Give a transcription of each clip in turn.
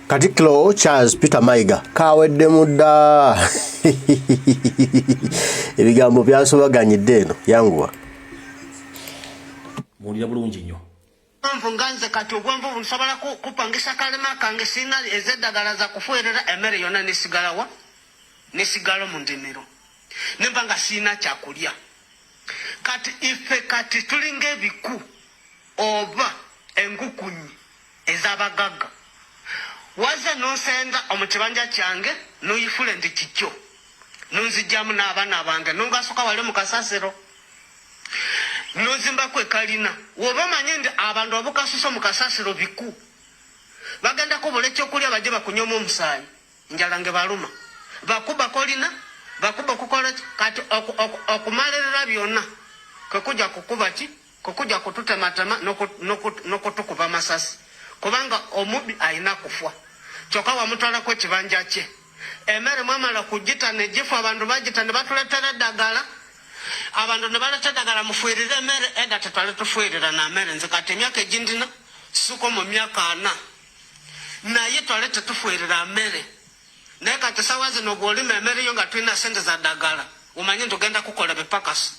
Katikkiro Charles Peter Mayiga kawedde mudda ebigambo byasobaganyidde eno yanguwa mulira bulungi nnyo nganze kati obwonvu bunsobola kupangisa kalema kange sina ezeddagala za kufuerera emmere yonna nesigalawa nesigala mu ndimiro nemba nga sina kyakulya kati ife kati tulinga ebiku oba engukunyi ez'abagagga waze nonsenda omukibanja kyange noyifule ndi kikyo nonzijamu n'abaana bange nongasoka wali mu kasasiro nonzimbako ekalina woba manye ndi abantu abukasuso mu kasasiro biku bagenda kubula ekyokulya bajje bakunyoma omusaayi njala nge baluma bakuba kolina bakuba kukola kati okumalirira byonna kwekujja kukuba ki kwekujja kututematema nokutukuba masasi kubanga omubi ayina kufwa kyokka wamutwalako ekibanja kye emmere mwamala kugita negifu abantu bagita ne batuletera eddagala abantu ne baleta eddagala mufuirire emmere edda tetwale tufuirira na mmere nze kati emyaka egindina siko mu myaka 4 naye twale tetufuirira mmere naye kati sawa zino bw'olima emmere yo nga tulina sente za ddagala omanye ntugenda kukola bipakasi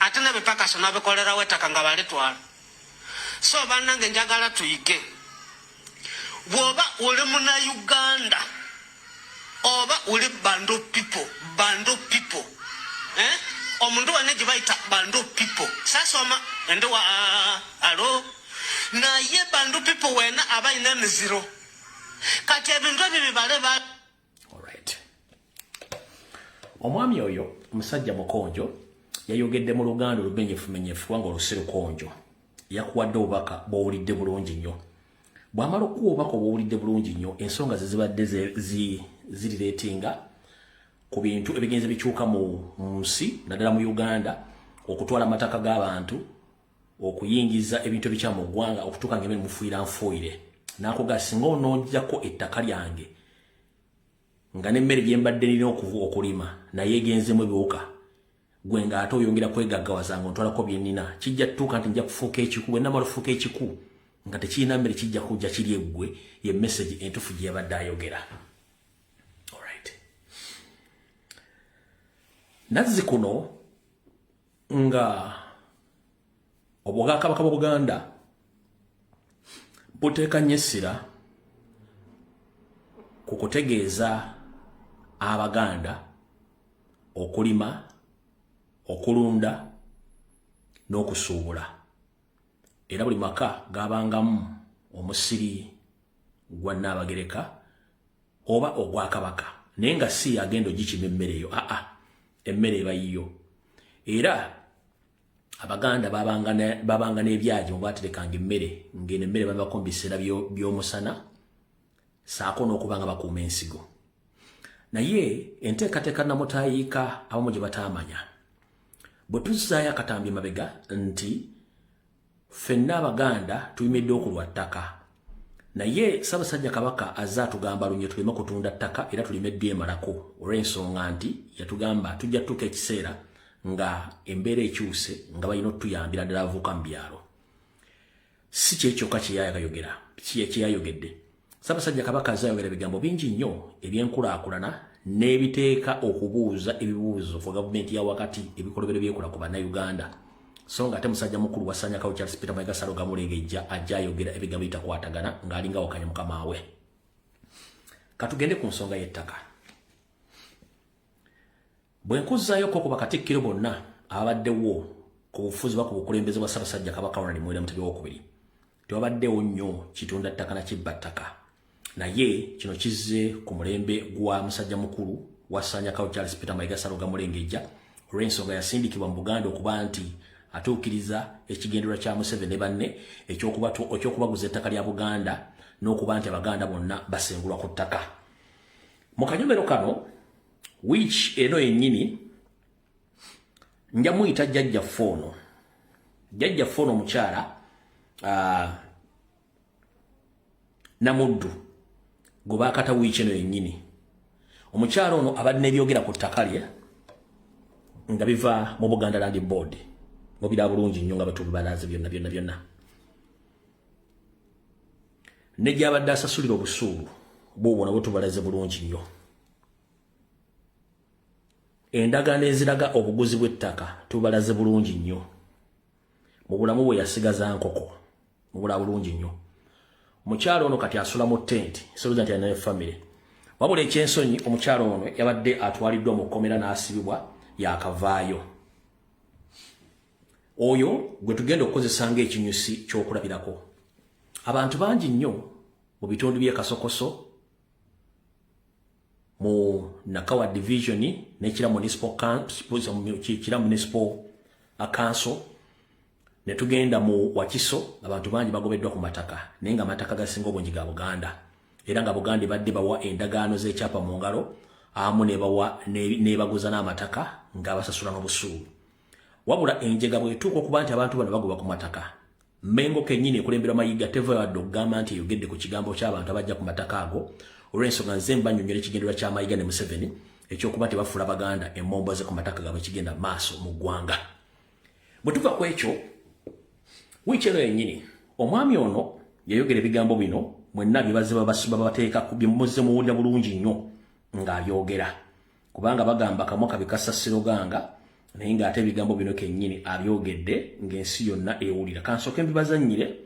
ate nebipakasi nabikolerawo ettaka nga balitwala so bannange njagala tuyige bwoba uli muna Uganda oba uli bando people omundu wane gye bayita bando people sasoma ndi wa alo naye bando people wena abayina emiziro kati ebintu ebyo bibale ba alright omwami oyo musajja mukonjo yayogedde mu Luganda olumenyefu wanga olusirukonjo yakuwadde obubaka bw'owulidde bulungi nnyo bwamala okuwa obubaka obw'owulidde bulungi nnyo ensonga zezibadde zirireetinga ku bintu ebigenze bikyuka mu nsi naddala mu Uganda okutwala amataka g'abantu okuyingiza ebintu ebikyamu mu ggwanga okutuuka ng'emmere mufuira nfuire n'akoga singa onoonjako ettaka lyange nga n'emmere gye mbadde nina okulima naye egenzemu ebiwuka gwe ng'ate oyongera kwegaggawaza nga ontwalako bye nnina kijja tutuuka nti nja kufuuka ekiku bwe nnamala okufuuka ekiku nga tekirina mmere kijja kujja kiri eggwe ye message entufu gye yabadde ayogera. Nazzi kuno nga obwakabaka bwa Buganda buteeka nnyo essira ku kutegeeza Abaganda okulima, okulunda n'okusuubula. Era buli maka gabangamu omusiri gwa Nnaabagereka oba ogwakabaka naye nga si agenda ogikima emmere eyo emmere eba yiyo. Era Abaganda babanga n'ebyaji mwe baterekanga emmere ng'eno emmere babako mu biseera by'omusana saako n'okuba nga bakuuma ensigo. Naye enteekateeka namutayiika abamu gye bataamanya bwe tuzzaayo akatambi mabega nti ffenna Abaganda tuyimidde okulwa ttaka naye Ssaabasajja Kabaka azze atugamba lunye tuleme kutunda ttaka era tulime eddemalako olw'ensonga nti yatugamba tujja tutuuka ekiseera nga embeera ekyuse nga balina otuyambira ddala abavuuka mu byalo. Si kyekyokka kyeyayogedde. Ssaabasajja Kabaka azze ayogera ebigambo bingi nnyo ebyenkulaakulana n'ebiteeka okubuuza ebibuuzo ku gavumenti ya wakati ebikolobero byekola ku bannayuganda. So nga ate musajja mukulu wasanya kawo Charles Peter Mayiga Saloga Mulengejja ajja ayogera ebigambo bitakwatagana ng'alinga wakanya mukama we. Katugende ku nsonga y'ettaka. Bwe nkuzzaayo ko ku Bakatikkiro bonna ababaddewo ku bufuzi ba ku bukulembeze bwa Ssaabasajja Kabaka Ronald Muwenda Mutebi II tewabaddewo nnyo kitunda ttaka na kibba ttaka. Naye kino kizze ku mulembe gwa musajja mukulu wasanya kawo Charles Peter Mayiga Saloga Mulengejja olw'ensonga yasindikibwa mu Buganda okuba nti atuukiriza ekigendera kya Museveni ne banne ekyokubaguza ettaka lya Buganda n'okuba nti Abaganda bonna basengulwa ku ttaka. Mu kanyomero kano which eno yennyini nja muyita Jjajja Foono. Jjajja Foono omukyala Namuddu gwe baakata wiiki eno yennyini. Omukyala ono abadde n'ebyogera ku ttaka lye nga biva mu Buganda Land Board mubira bulungi nnyo nga batubalaze byonna. Nejja abadde asasulira obusuulu bwobona butubalaze bulungi nnyo. Endagaano eziraga obuguzi bw'ettaka tubalaze bulungi nnyo. Mu bulamu bwe yasigaza nkoko mubula bulungi nnyo. Mukyalo ono kati asula mu tent soluza nti ana family. Wabula ekyensonyi omukyalo ono yabadde atwaliddwa mu kkomera n'asibibwa yakavaayo. Oyo gwe tugenda okukozesa ng'ekinyusi ky'okulabirako. Abantu bangi nnyo mu bitundu by'e Kasokoso mu Nakawa division n'ekira municipal council ne tugenda mu Wakiso abantu bangi bagobeddwa ku mataka naye nga amataka gasinga obungi ga Buganda era nga Buganda badde bawa endagaano z'ekyapa mu ngalo amu ne baguza n'amataka ng'abasasula n'obusuulu. Wabula enjega bwetuuka okuba nti abantu bano bagoba ku mataka Mmengo kennyini ekulembera Mayiga teva wadde okugamba nti eyogedde ku kigambo ky'abantu abajja ku mataka ago olw'ensonga nze mbannyonnyola ekigendererwa kya Mayiga ne Museveni ekyokuba nti bafuula Baganda emmombo ze ku mataka gaabwe kigenda maaso mu ggwanga. Bwe tuva ku ekyo wiiki eno yennyini omwami ono yayogera ebigambo bino mwenna byebaze babateeka byemuze muwulira bulungi nnyo ng'abyogera kubanga bagamba kamwa kabi kasasiro ganga naye ng'ate ebigambo bino kennyini abyogedde ng'ensi yonna ewulira. Kansooke mbibazannyire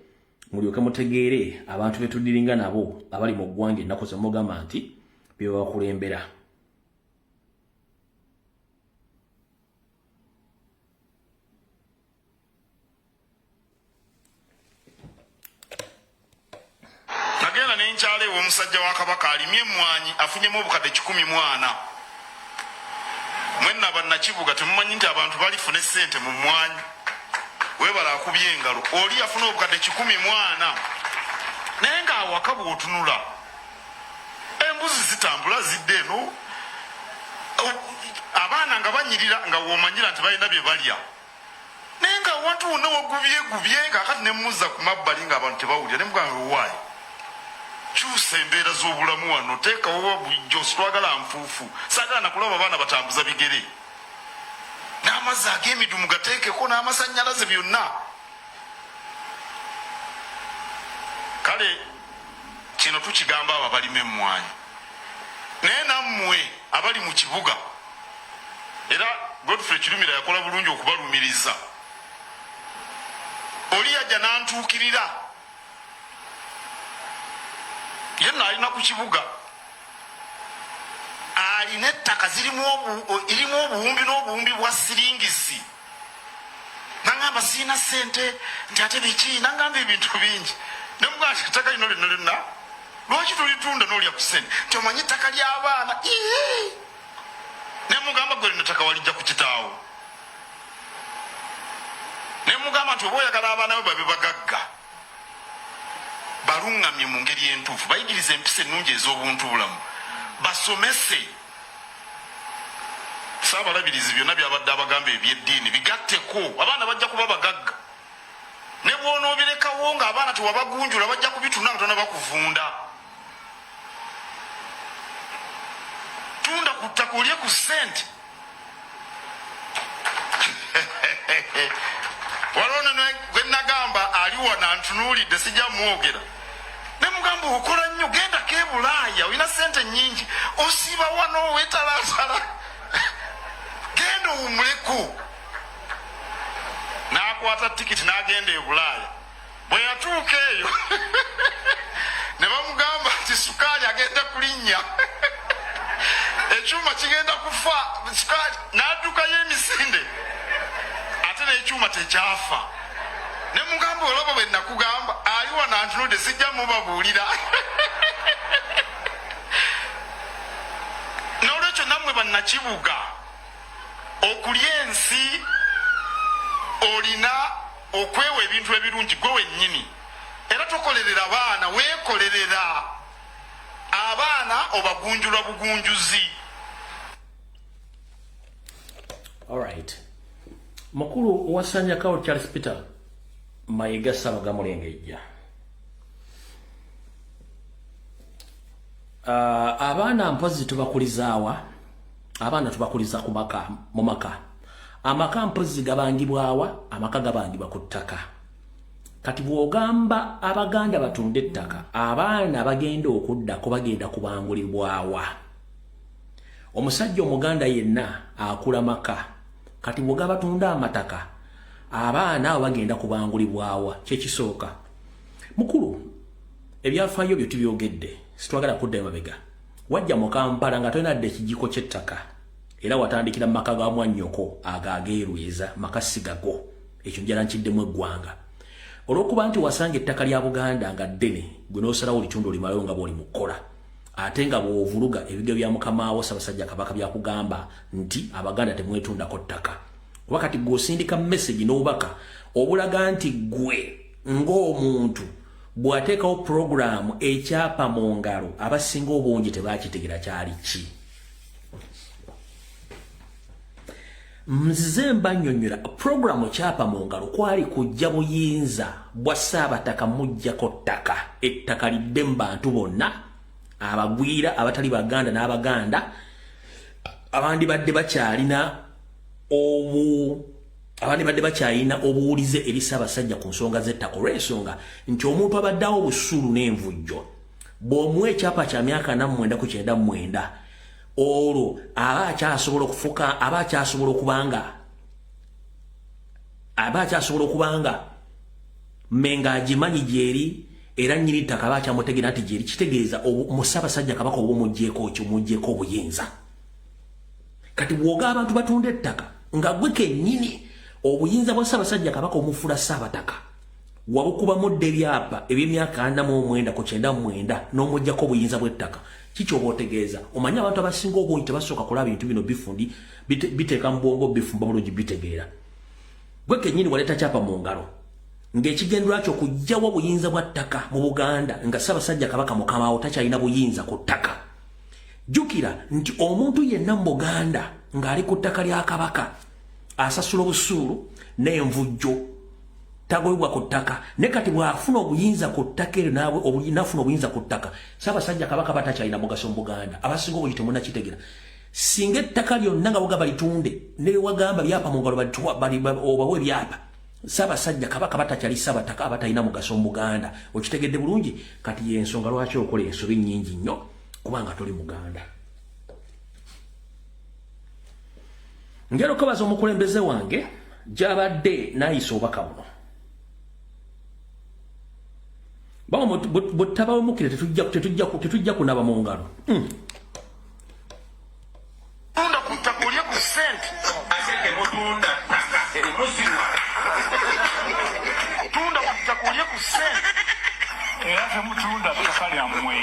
mulyoke mutegeere abantu betudiringa nabo abali mu ggwanga ennaku ze mugamba nti bye bakulembera. Nagenda n'enkyalo ew'omusajja wa Kabaka alimye emmwanyi afunyemu obukadde 140. Mwenna bannakibuga temumanyi nti abantu balifuna ssente mu mmwanyi. Webala akubye engalo oli yafuna obukadde 140 naye ng'awaka bw'otunula embuzi zitambula zidde eno abaana nga banyirira nga woomanyira nti balina bye balya naye nga wantu wonna wagubyegubye ng'akati ne muzza ku mabbali ng'abantu tebawulira ne mugamba owaayi kyusa embeera z'obulamu wano teekawo bulijjo sitwagala nfuufu saagala nakulaba abaana batambuza bigere n'amazzi ag'emidumu gateekeko n'amasannyalaze byonna. Kale kino tukigamba abo abalima emmwanyi naye nammwe abali mu kibuga era Godfrey Kirumira yakola bulungi okubalumiriza. Oli yajja n'antuukirira yenna alina ku kibuga alina ettaka irimu obuwumbi n'obuwumbi bwa siringisi nangamba siina ssente nti ate biki nangamba ebintu bingi nemugaa nti ettaka lino lyonna lyonna lwaki tulitunda n'olya ku ssente nti omanyi ettaka ly'abaana nemugamba gwe lino ettaka walijja ku kitaawo nemugamba nti oba oyagala abaana be babe bagagga balungamye mu ngeri entuufu bayigiriza empisa ennungi ez'obuntubulamu basomese saabalabirizi byonna byabadde abagamba ebyeddiini bigatteko abaana bajja kuba bagagga ne bw'onoobirekawo ng'abaana tewabagunjula bajja kubitunda nga tona bakuvunda. Tunda ku ttaka olye ku ssente waliwo gwe nagamba aliwa nantunuulidde sijja mwogera ne mugamba okola nnyo gendako e Bulaaya olina ssente nnyingi osiiba wano weetalaatala genda owumuleko n'akwata tikiti n'agenda e Bulaaya. Bwe yatuuka eyo ne bamugamba nti sukaali agenda kulinnya ekyuma kigenda kufa sukaali n'addukayo emisinde ate n'ekyuma tekyafa. Ne mugamba olaba bwe nakugamba aliwa nantunudde sijja mubabuulira n'olwekyo nammwe bannakibuga okulya ensi olina okwewa ebintu ebirungi gwe wennyini era tokolerera abaana weekolerera abaana obagunjula bugunjuzi. Alright. Mukulu wasanya kawo Charles Peter Mayiga Ssabaga Mulengejja. Abaana mpozi tubakulizaawa abaana tubakuliza ku maka mu maka amaka mpozi gabangibwawa amaka gabangibwa ku ttaka kati bw'ogamba Abaganda batunde ettaka abaana bagenda okuddako bagenda kubangulibwawa omusajja Omuganda yenna akula maka kati bw'ogamba batunda amataka abaana abo bagenda kubangulibwawa kyekisooka mukulu ebyafaayo byo tubyogedde sitwagala kudda emabega wajja mu Kampala nga tolina dde ekijiko ky'ettaka era watandikira mu maka ga mwannyoko agaageerweza makasi gago ekyo njala nkiddemu eggwanga olw'okuba nti wasanga ettaka lya Buganda nga ddene gwe n'osalawo olitundu olimalayo nga bw'oli mu kukola ate nga bw'ovuluga ebigero bya Mukamaawo Ssaabasajja Kabaka byakugamba nti Abaganda temwetundako ttaka kuba kati gw'osindika message n'obubaka obulaga nti gwe ng'omuntu bw'ateekawo programu ekyapa mu ngalo abasinga obungi tebaakitegera kyali ki nzize mbannyonnyola programu kyapa mu ngalo kwali kujja buyinza bwa Ssaabataka mujjako ttaka ettaka lidde mu bantu bonna abagwira abatali Baganda n'Abaganda abandi badde bakyalina obuwulize eri Ssaabasajja ku nsonga z'ettaka olw'ensonga nti omuntu abaddeawo obusuulu n'envujjo bw'omuwa ekyapa kya myaka 49 olwo aba akyasobola okubanga menga agimanyi gyeri era nnyini ttaka aba akyamutegeera nti gyeri kitegeeza mu Ssaabasajja Kabaka oba omuggyeko obuyinza kati bw'oga abantu batunda ettaka nga gwe kennyini obuyinza bwa Ssaabasajja Kabaka omufula Ssaabataka wabukubamu dde ebyapa eby'emyaka 49 ku 99 n'omuggyako obuyinza bw'ettaka kikyoba otegeeza omanyi abantu abasinga obungi tebasooka kulaba bintu bino bifundi biteeka mu bwongo bifumba bulungi bitegeera gwe kennyini waleeta kyapa mu ngalo ng'ekigendera kyo kujjawo obuyinza bwa ttaka mu Buganda nga Ssaabasajja Kabaka Mukamaawo takyalina buyinza ku ttaka jjukira nti omuntu yenna mu Buganda ng'ali ku ttaka lya Kabaka asasula obusuulu n'envujjo tagoyibwa ku ttaka ne kati bw'afuna obuyinza ku ttaka eryo n'afuna obuyinza ku ttaka Ssaabasajja Kabaka batakyalina mugaso mu Buganda abasinga obungi temunnakitegera singa ettaka lyonna nga bugamba litunde ne wagamba byapa mu ngalo obawe ebyapa Ssaabasajja Kabaka batakyali Ssaabataka abatalina mugaso mu Buganda okitegedde bulungi kati y'ensonga lwaki okola ensobi nnyingi nnyo kubanga toli Muganda ngero kabaza omukulembeze wange gy'abadde n'ayisa obubaka buno bw'otabawemukire tetujja kunaba mu ngalo tunda ku ttaka olye ku ssente ate temutunda ttaka temusiwa tunda ku ttaka olye ku ssente era temutunda ttaka lyammwe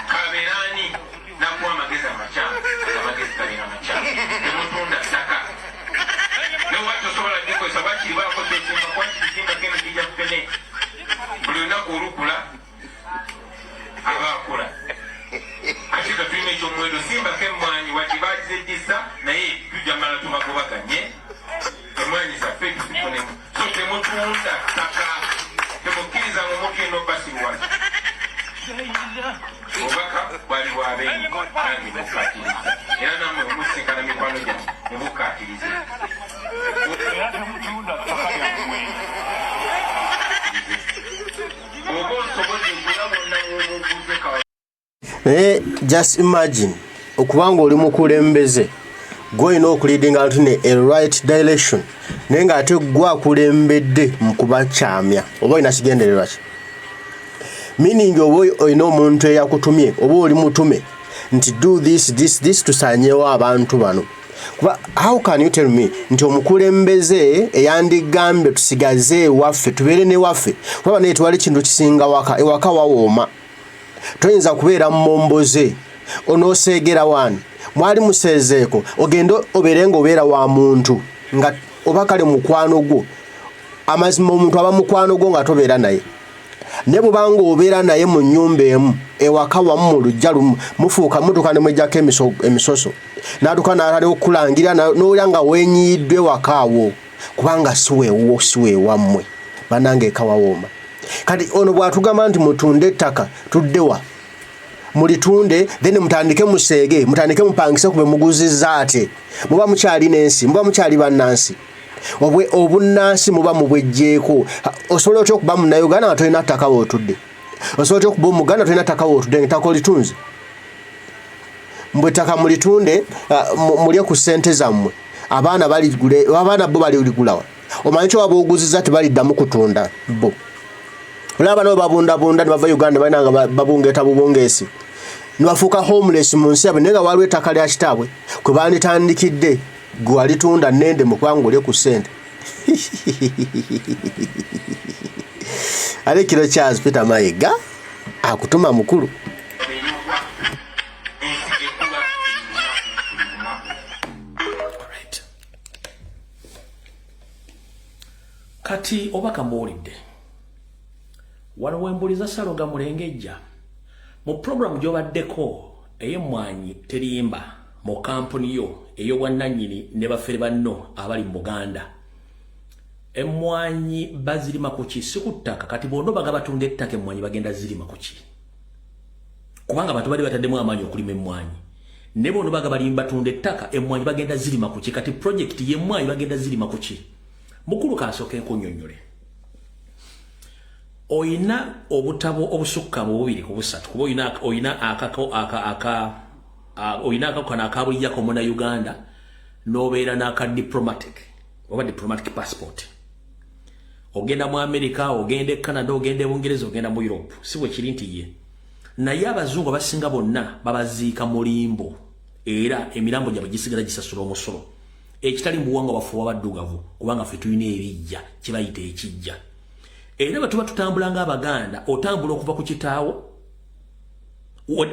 kabeerani nakuwa amagezi amakyamu amagezi kalina amakyamu temutunda ttaka newaki osobola gikozesa bakiri bakoze ekimba kwaki kisimba keno kijja kufene buli lunaku olukula abaakula ate ka tulina ekyomwero simbako emmwanyi wati bagize eddisa naye tujja mala tubagobaganye emmwanyi zaffe tuzifunemu so temutunda ttaka temukkiriza mu omuntu yenna obbasirwa obubaka bwali bwabenyi nange bukkatiriza era nammwe omusinkana mikwano gyange mubukkatirize era temutunda ttaka lyammwe oba osobola okula bonna mwomubuze kawa just imagine okubanga oli mukulembeze gwolina okuleadinga abantu ne a right direction naye nga ate gwakulembedde mu kubakyamya oba olina kigendererwa ki meaning oba olina omuntu eyakutumye oba oli mutume nti do this tusanyewo abantu bano kuba how can you tell me nti omukulembeze eyandigambye tusigaze ewaffe tubeere n'ewaffe kuba naye tewali kintu kisinga ewaka wawooma toyinza kubeera mmomboze onooseegera wani mwali museezeeko ogenda obeere ng'obeera wa muntu nga oba kale mukwano gwo amazima omuntu aba mukwano gwo nga tobeera naye ne bw'obanga obeera naye mu nnyumba emu ewaka wamu mu lujja lumu mufuuka mutuuka ne mweggyako emisoso n'atuuka n'atali okukulangira n'olya nga weenyiyiddwa ewaka awo kubanga siweewammwe bannange eka wawooma kati ono bw'atugamba nti mutunde ettaka tuddewa mulitunde then mutandike museege mutandike mupangise kube muguzizza ate muba mukyali n'ensi muba mukyali bannansi obunnansi muba mubwejjeeko osobola otya okuba munnayuganda nga tolina ttaka wootudde osobola otya okuba omuganda tolina ttaka wootudde ng'ettaka olitunze mbwe ettaka mulitunde mulye ku ssente zammwe abaana bo baligulawa omanyi kyo waba oguziza tebaliddamu kutunda bo olaba nabo babundabunda ne bava Uganda balina nga babungeeta bubungeesi ne bafuuka homeless mu nsi yabwe naye nga waliwo ettaka lya kitaabwe kwe banditandikidde gwe walitunda nende mu kubanga olye ku ssente ale kiro Charles Peter Mayiga akutuma mukulu kati obaka mbuulidde wano wembuliza Saloga Mulengejja mu programu gy'obaddeko ey'emmwanyi terimba mu kampuni yo ey'obwannannyini ne baffere banno abali mu Buganda emmwanyi bazirima ku ki si ku ttaka kati bondo baga batunda ettaka emmwanyi bagenda zirima ku ki kubanga abantu bali bataddemu amaanyi okulima emmwanyi ne bondo baga bali batunda ettaka emmwanyi bagenda zirima ku ki kati project y'emmwanyi bagenda zirima ku ki mukulu kasooke nkunnyonnyole oyina obutabo obusukka mu bubiri ku busatu kuba oyina akakano akabulijjako muna Uganda n'obeera n'aka diplomatic oba diplomatic passport ogenda mu America ogenda e Canada ogenda e Bungereza ogenda mu Europe si bwe kiri nti ye naye abazungu abasinga bonna babaziika mu limbo era emirambo gyabwe gisigala gisasula omusolo ekitali mu buwangwa baffe obw'abaddugavu kubanga ffe tulina ebijja kye bayita ekijja era bwe tuba tutambula ng'Abaganda otambula okuva ku kitaawo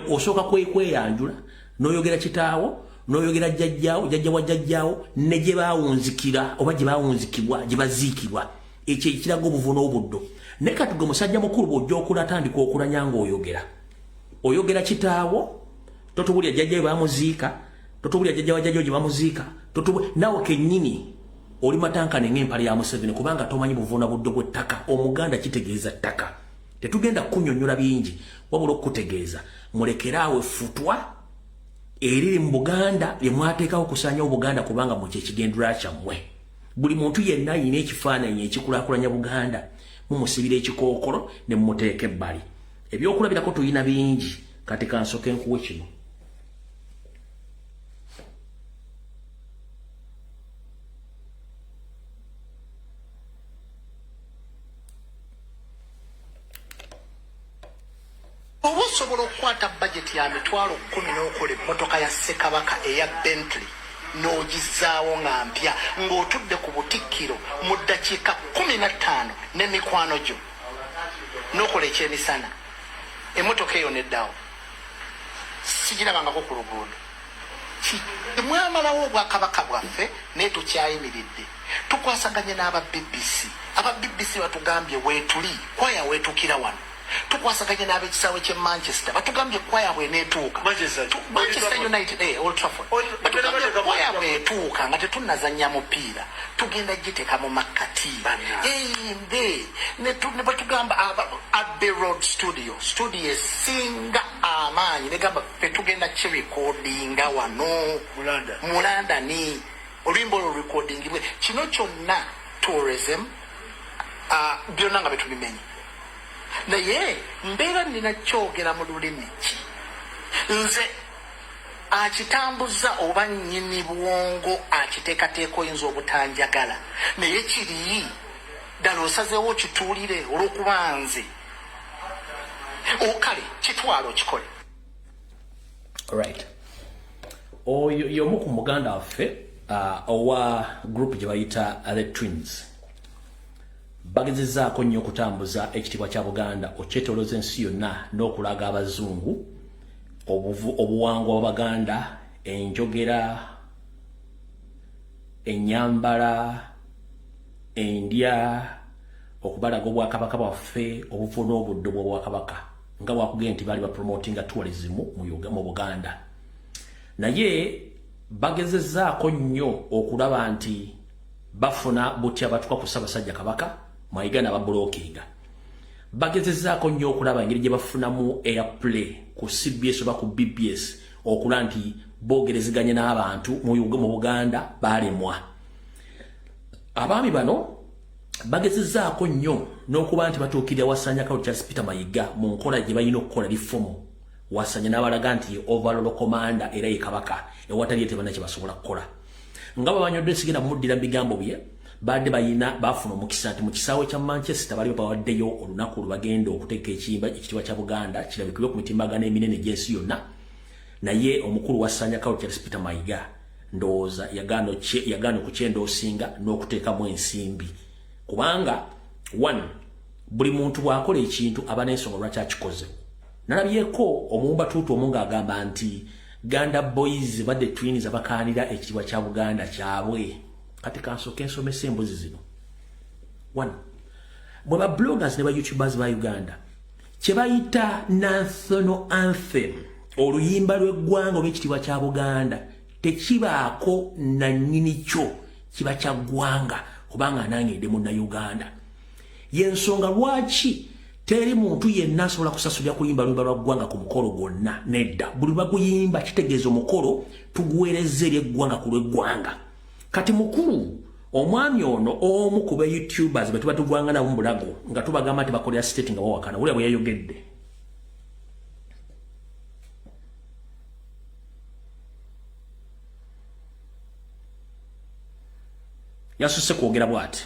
osooka kweyanjula n'oyogera kitaawo n'oyogera jjajjaawo jjajja wa jjajjaawo ne gye baawunzikira oba gye baawunzikibwa gye baziikibwa ekyo ekiraga obuvu n'obuddo naye kati gwe musajja mukulu bw'ojja okulatandika okulanya ng'oyogera kitaawo totubulya jjajja we bamuziika totubulya jjajja wa jjajja gye bamuziika naawe kennyini oli matankane ng'empale ya Museveni kubanga tomanyi buvuuna buddo bw'ettaka omuganda kitegeeza ttaka tetugenda kunnyonnyola bingi wabula okutegeeza mulekeraawo effutwa eriri mu Buganda lye mwateekawo okusaanyawo Buganda kubanga mu kyekigendera kyammwe buli muntu yenna ayina ekifaananyi ekikulaakulanya Buganda mumusibira ekikookolo ne mumuteeka ebbali ebyokulabirako tuyina bingi kati kansooke nkuwe kino oba osobola okukwata budget ya mitwalo 10 n'okola emmotoka ya Ssekabaka eya Bentley n'ogizaawo nga mpya ng'otudde ku butikkiro mu ddakiika 15 n'emikwano gyo n'okola ekyemisana emmotoka eyo neddawo sigirabangako ku luguudo mwamalawo obwakabaka bwaffe naye tukyayimiridde tukwasaganye n'aba BBC aba BBC batugambye weetuli kwaya weetukira wano tukwasaganye n'ab'ekisaawe ky'e Manchester batugambye kwaya bweneetuuka Manchester United Old Trafford batugambye kwaya bwetuuka nga tetunnazannya mupiira tugenda giteeka mu makkati mbe ne batugamba Abbey Road studio esinga amaanyi negamba petugenda kirekodinga wano mu London oluyimba olwo recordingibwe kino kyonna tourism byonna nga betubimenye naye mbeera nina kyogera mu lulimi ki nze akitambuza oba nnyini bwongo akiteekateeka oyinza obutanjagala naye kiri ddala osazeewo kituulire olw'okuba nze okale kitwalo kikole right oyo y'omu ku muganda waffe owa group gye bayita the Twins bagezezaako nnyo okutambuza ekitiibwa kya Buganda okyetoolooza ensi yonna n'okulaga abazungu obuwangwa bw'Abaganda enjogera ennyambala endya okubalaga obwakabaka bwaffe obuvu n'obuddo bw'obwakabaka nga bwakugenda nti baali bapromotinga tourism mu Buganda naye bagezezaako nnyo okulaba nti bafuna butya batuka ku Ssaabasajja Kabaka Mayiga n'abablookinga bagezezaako nnyo okulaba engeri gye bafunamu airplay ku CBS oba ku BBS okulaba nti boogereziganye n'abantu mu Buganda baalemwa abaami bano bagezezzaako nnyo n'okuba nti batuukirira Wasanya Carol Charles Peter Mayiga mu nkola gye balina okukola lifumu Wasanya n'abalaga nti ye overall commander era ye kabaka ewatali etebana kye basobola kukola nga babanyodde sigenda muddira mu bigambo bye badde bafuna omukisa nti mu kisaawe kya Manchester bali bawaddeyo olunaku olubagenda okuteeka ekiyimba ekitiibwa kya Buganda kirabikibwe ku mitimbagano eminene gy'ensi yonna naye omukulu Wasanya Carol Charles Peter Mayiga ndowooza yagaana okukyendoosinga n'okuteekamu ensimbi kubanga one buli muntu bw'akola ekintu aba n'ensonga lwaki akikoze nalabyeko omuwumba tuutu omu ng'agamba nti Ganda Boys badde twins abakaanira ekitiibwa kya Buganda kyabwe kati kansooka ensomesa embuzi zino one bwe ba bloggers ne ba youtubers ba Uganda kye bayita national anthem oluyimba lw'eggwanga olw'ekitiibwa kya Buganda tekibaako nannyini kyo kiba kya ggwanga kubanga anangidde munnayuganda yensonga lwaki teri muntu yenna asobola kusasulira kuyimba luyimba lwa ggwanga ku mukolo gwonna nedda buli baguyimba kitegeeza omukolo tuguweereza eri eggwanga ku lw'eggwanga kati mukulu omwami ono omu ku ba youtubers betuba tugwanga nabo mu bulago nga tubagamba nti bakolera state nga bawakana wulira bwe yayogedde yasuse kwogera bw'ati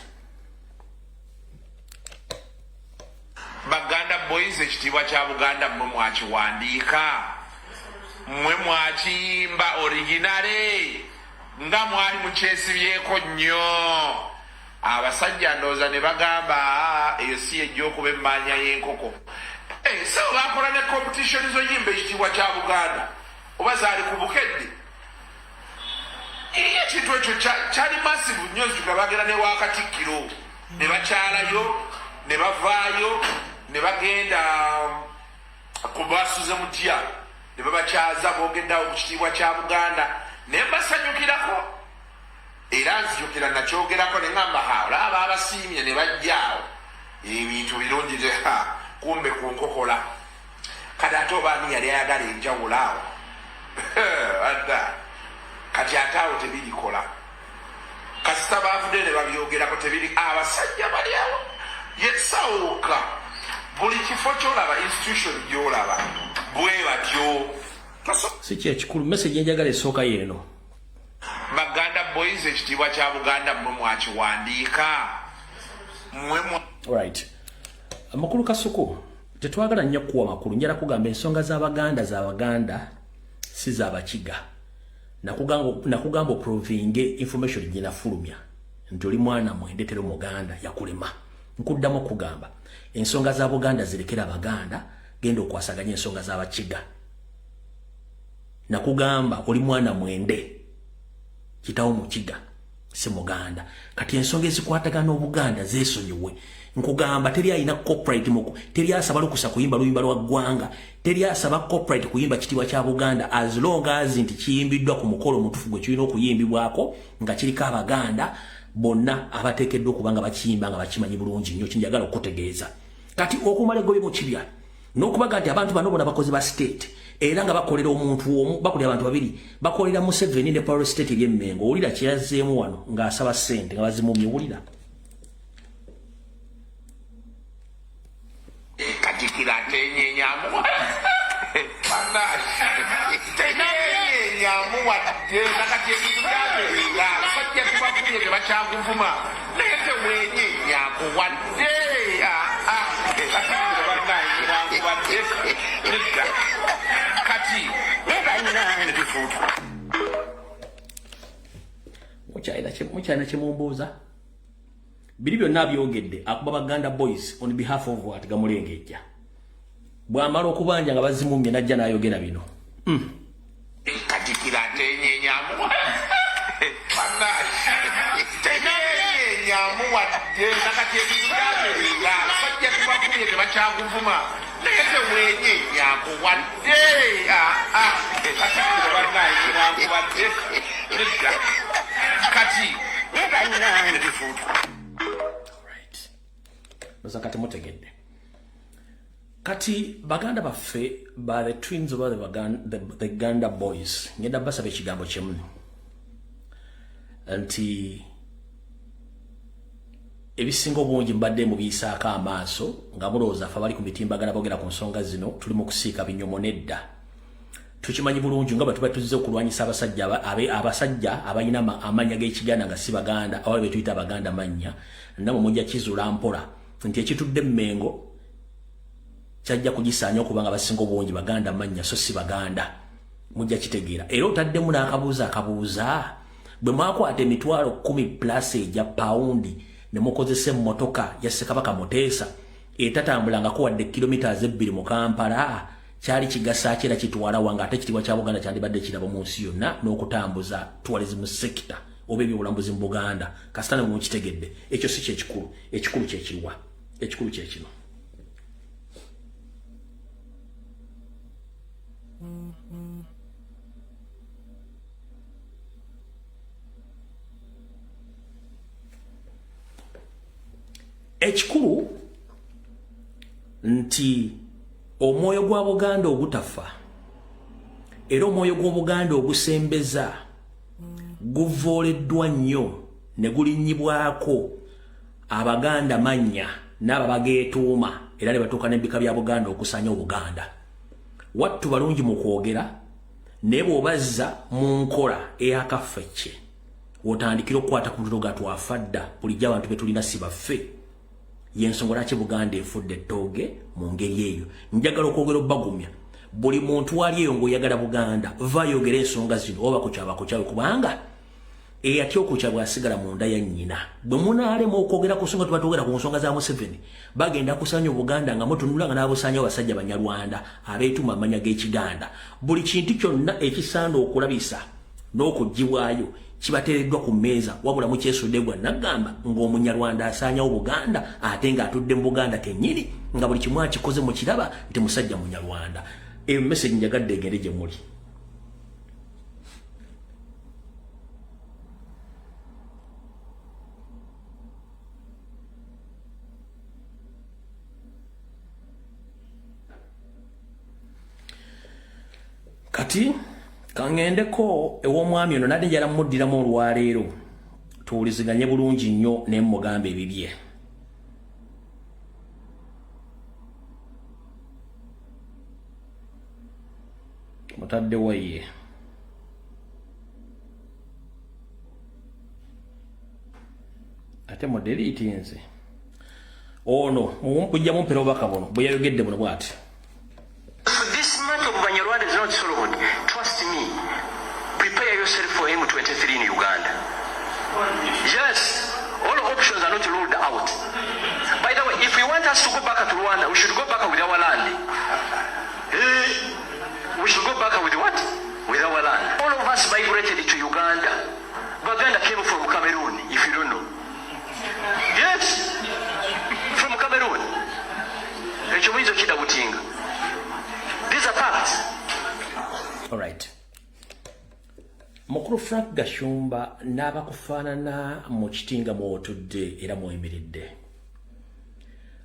Baganda Boys ekitiibwa kya Buganda mmwe mwakiwandiika mmwe mwakiyimba originale nga mwali mukyesibyeko nnyo abasajja ndowooza ne bagamba eyo si ejja okuba emmanya y'enkoko so bakola ne competition zoyimba ekitiibwa kya Buganda oba zaali ku bukedde ekintu ekyo kyali masivu nnyo zitugabagera ne wakatikkiro ne bakyalayo ne bavaayo ne bagenda ku basuze mutya ne babakyaza boogeddawo ku kitiibwa kya Buganda ne mbasanyukirako era nzijukira nakyogerako ne ngamba olaba abasiimye ne bajjaawo ebintu birungi kumbe ku nkokola kati ate obaani yali ayagala enjawulo awo adda kati ate awo tebirikola kasita baavudde ne babyogerako tebiri abasajja bali awo yesawuka buli kifo kyolaba institution gyolaba bwe batyo si kyekikulu message enjagala esooka yeeno Baganda Boys ekitiibwa kya Buganda mmwe mwakiwandiika right amakulu kasuku tetwagala nnyo kuwa makulu njala kugamba ensonga z'Abaganda si z'Abakiga nakugamba oprovinge information gye nafulumya nti oli mwana mwendetera Omuganda yakulema nkuddamu okugamba ensonga za Buganda zirekera Abaganda genda okwasaganya ensonga z'Abakiga nakugamba oli mwana mwende kitawo Mukiga si Muganda kati ensonga ezikwatagana Obuganda zeesonyiwe nkugamba teri alina corporate muku teri asaba lukusa kuyimba luyimba lwa ggwanga teri asaba corporate kuyimba kitiibwa kya Buganda as long as nti kiyimbiddwa ku mukolo omutufu gwe kirina okuyimbibwako nga kiriko Abaganda bonna abateekeddwa okuba nga bakiyimba nga bakimanyi bulungi nnyo kinjagala okutegeeza kati okumala egobe mu kibya n'okubaga nti abantu bano bona bakozi ba state era nga bakolera omuntu omu bakolera abantu babiri bakolera Museveni ne Paul State eri Emmengo owulira kyeyazeemu wano ng'asaba ssente nga bazimumye owulira Kajikira tenyenyamu tenyenyamu wadde nakati ebintu byabeera bajja tubakumye tebakyakuvuma naye tewenyenyaku wadde kati mukyalina kyemumbuuza biri byonna byogedde akuba Baganda Boys on behalf of what Gamulengejja bw'amala okubanja nga bazimumye najja n'ayogera bino Kajikira tenyenyamu tenyenyamu wadde nakati ebintu byabeera bajja tubakumye tebakyakuvuma naye tewenyenyaku wadde kati kati mutegedde kati Baganda baffe by the twins of the Ganda Boys ngenda basaba ekigambo kimu nti ebisinga obungi mbadde mu bisaako amaaso nga mulowooza afe abali ku mitimbagana boogera ku nsonga zino tuli mu kusiika binyomo nedda. Tukimanyi bulungi nga batuba tuzze okulwanyisa abasajja abalina amannya g'Ekiganda nga si Baganda awali be tuyita Abaganda mannya namwe mujja kizuula mpola nti ekitudde Mmengo kyajja kugisaanya okuba nga abasinga obungi Baganda mannya so si Baganda. Mujja kitegeera. Era otaddemu n'akabuuza bwe mwakwata emitwalo 10 plus ejja paundi ne mukozesa emmotoka ya Ssekabaka Muteesa etatambulangako wadde kilometers 2 mu Kampala kyali kigasa kira kitwala wanga ate kitibwa kya Buganda kyandibadde kirabo mu nsi yonna n'okutambuza tourism sector oba ebyobulambuzi mu Buganda kasitana mu kitegedde. Ekyo si kyekikulu. Ekikulu kyekiriwa. Ekikulu kyekino. Ekikulu nti omwoyo gwa Buganda ogutafa era omwoyo gw'Obuganda ogusembeza guvooleddwa nnyo ne gulinnyibwako Abaganda mannya n'abo bageetuuma era ne batuuka n'ebika bya Buganda okusaanya Obuganda. Wattu balungi mu kwogera naye bw'obazza mu nkola ey'akaffecce wotandikira okukwata ku mutwe gatwafa dda bulijjo abantu be tulina si baffe. Yensonga lwaki Buganda efudde ettooge mu ngeri eyo. Njagala okwogera obbagumya buli muntu wali eyo ng'oyagala Buganda vaayogera ensonga zino oba kukyaba kubanga eyatya okukya bw'asigala mu nda ya nnyina. Bwe munaalema okwogera ku nsonga tubatwogera ku nsonga za Museveni bagenda kusaanya Obuganda nga mutunula nga n'abusaanya abasajja Banyarwanda abeetuma amanya g'Ekiganda. Buli kintu kyonna ekisaana okulabisa n'okuggyibwayo kibateereddwa ku mmeeza wabula mu kyesudde gwa nagamba ng'Omunyarwanda asaanyawo Buganda ate ng'atudde mu Buganda kennyini nga buli kimu akikoze mu kiraba nti musajja Munyarwanda. Eyo message njagadde egende gye muli. Kati kangendeko ew'omwami ono nadde njala muddiramu olwaleero tuwuliziganye bulungi nnyo ne mugamba ebibye. Mutadde waye ate mudelete nze ono kujja mumpera obubaka buno bwe yayogedde buno bw'ati. Trust me, prepare yourself for M23 in Uganda. Yes, all options are not ruled out. By the way, if we want us to go back to Rwanda, we should go back with our land. We should go back with what? With our land. All of us migrated to Uganda. Baganda came from Cameroon, if you don't know. Yes, from Cameroon. These are facts. All right. Mukulu Frank Gashumba n'abakufaanana mu kitinga mw'otudde era mw'oyimiridde.